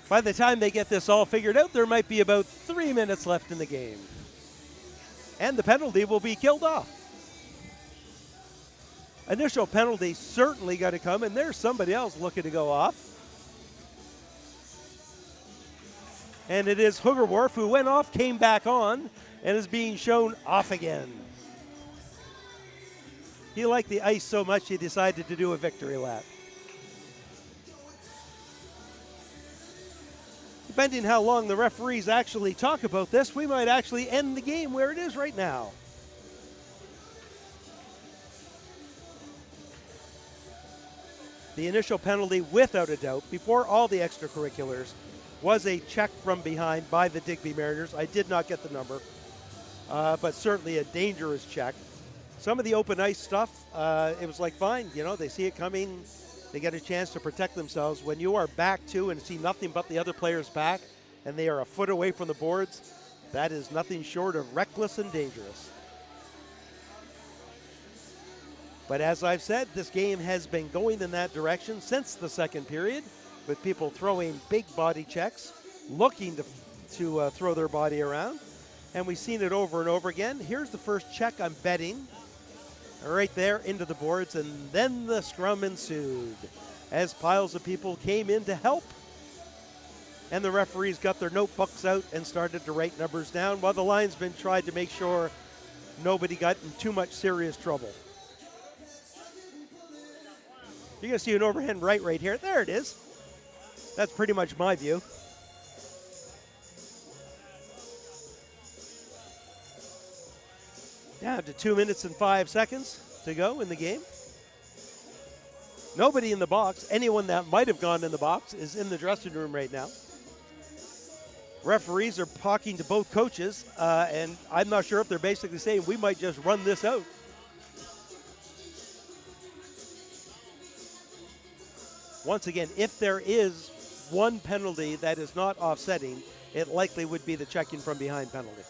By the time they get this all figured out, there might be about 3 minutes left in the game. And the penalty will be killed off. Initial penalty certainly got to come, and there's somebody else looking to go off. And it is Hogarworth, who went off, came back on, and is being shown off again. He liked the ice so much he decided to do a victory lap. Depending how long the referees actually talk about this, we might actually end the game where it is right now. The initial penalty, without a doubt, before all the extracurriculars, was a check from behind by the Digby Mariners. I did not get the number, but certainly a dangerous check. Some of the open ice stuff, it was like, fine, you know, they see it coming. They get a chance to protect themselves. When you are back to and see nothing but the other player's back, and they are a foot away from the boards, that is nothing short of reckless and dangerous. But as I've said, this game has been going in that direction since the second period, with people throwing big body checks, looking to throw their body around. And we've seen it over and over again. Here's the first check, I'm betting, right there into the boards, and then the scrum ensued as piles of people came in to help. And the referees got their notebooks out and started to write numbers down while the linesmen tried to make sure nobody got in too much serious trouble. You're going to see an overhand right here. There it is. That's pretty much my view. Down to 2 minutes and 5 seconds to go in the game. Nobody in the box. Anyone that might have gone in the box is in the dressing room right now. Referees are talking to both coaches, and I'm not sure if they're basically saying we might just run this out. Once again, if there is one penalty that is not offsetting, it likely would be the checking from behind penalty.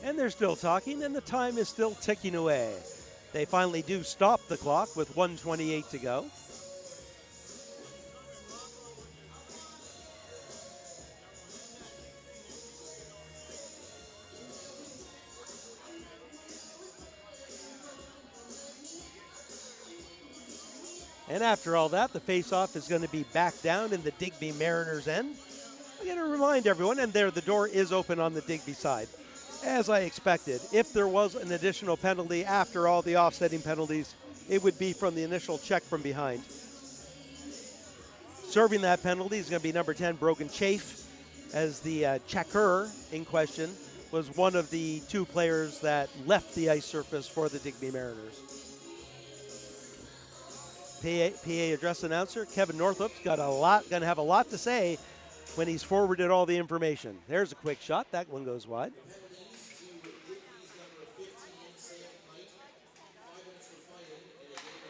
And they're still talking, and the time is still ticking away. They finally do stop the clock with 1:28 to go. And after all that, the face-off is going to be back down in the Digby Mariners' end. I'm going to remind everyone, and there the door is open on the Digby side. As I expected, if there was an additional penalty after all the offsetting penalties, it would be from the initial check from behind. Serving that penalty is going to be number 10, Brogan Chafe, as the checker in question was one of the two players that left the ice surface for the Digby Mariners. PA address announcer Kevin Northup's going to have a lot to say when he's forwarded all the information. There's a quick shot. That one goes wide.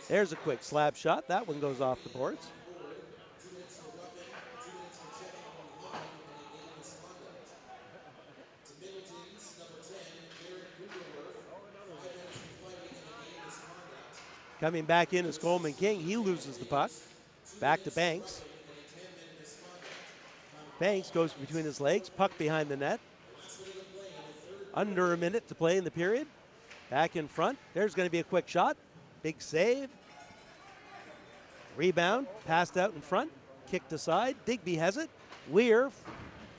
There's a quick slab shot. That one goes off the boards. Coming back in is Coleman King. He loses the puck. Back to Banks. Banks goes between his legs. Puck behind the net. Under a minute to play in the period. Back in front. There's going to be a quick shot. Big save. Rebound. Passed out in front. Kicked aside. Digby has it. Weir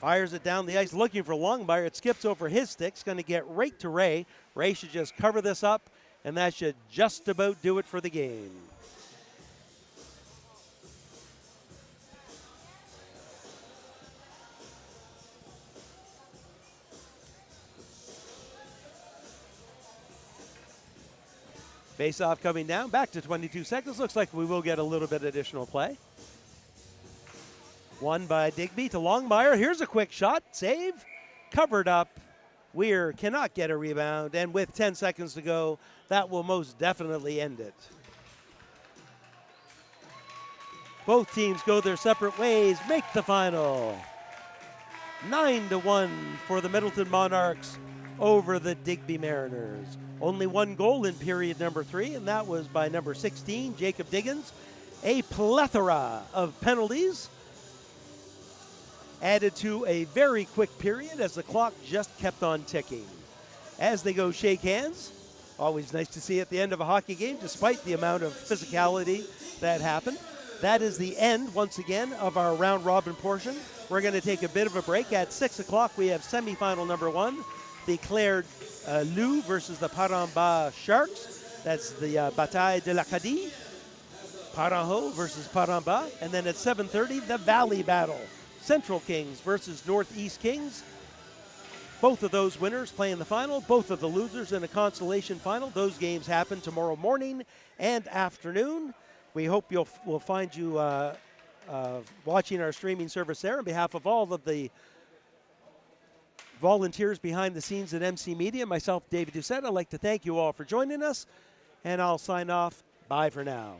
fires it down the ice looking for Longmire. It skips over his stick. It's going to get right to Ray. Ray should just cover this up, and that should just about do it for the game. Face-off coming down, back to 22 seconds. Looks like we will get a little bit additional play. Won by Digby to Longmire. Here's a quick shot, save, covered up. Weir cannot get a rebound, and with 10 seconds to go, that will most definitely end it. Both teams go their separate ways, make the final. 9-1 for the Middleton Monarchs over the Digby Mariners. Only one goal in period number 3, and that was by number 16, Jacob Diggins. A plethora of penalties added to a very quick period as the clock just kept on ticking. As they go shake hands, always nice to see at the end of a hockey game, despite the amount of physicality that happened. That is the end, once again, of our round-robin portion. We're going to take a bit of a break. At 6 o'clock, we have semifinal number 1, the Claire Loup versus the Paramba Sharks. That's the Bataille de l'Acadie. Paranjo versus Paramba. And then at 7:30, the Valley Battle. Central Kings versus Northeast Kings. Both of those winners play in the final. Both of the losers in a consolation final. Those games happen tomorrow morning and afternoon. We hope we'll find you watching our streaming service there. On behalf of all of the volunteers behind the scenes at MC Media, myself, David Doucette, I'd like to thank you all for joining us, and I'll sign off. Bye for now.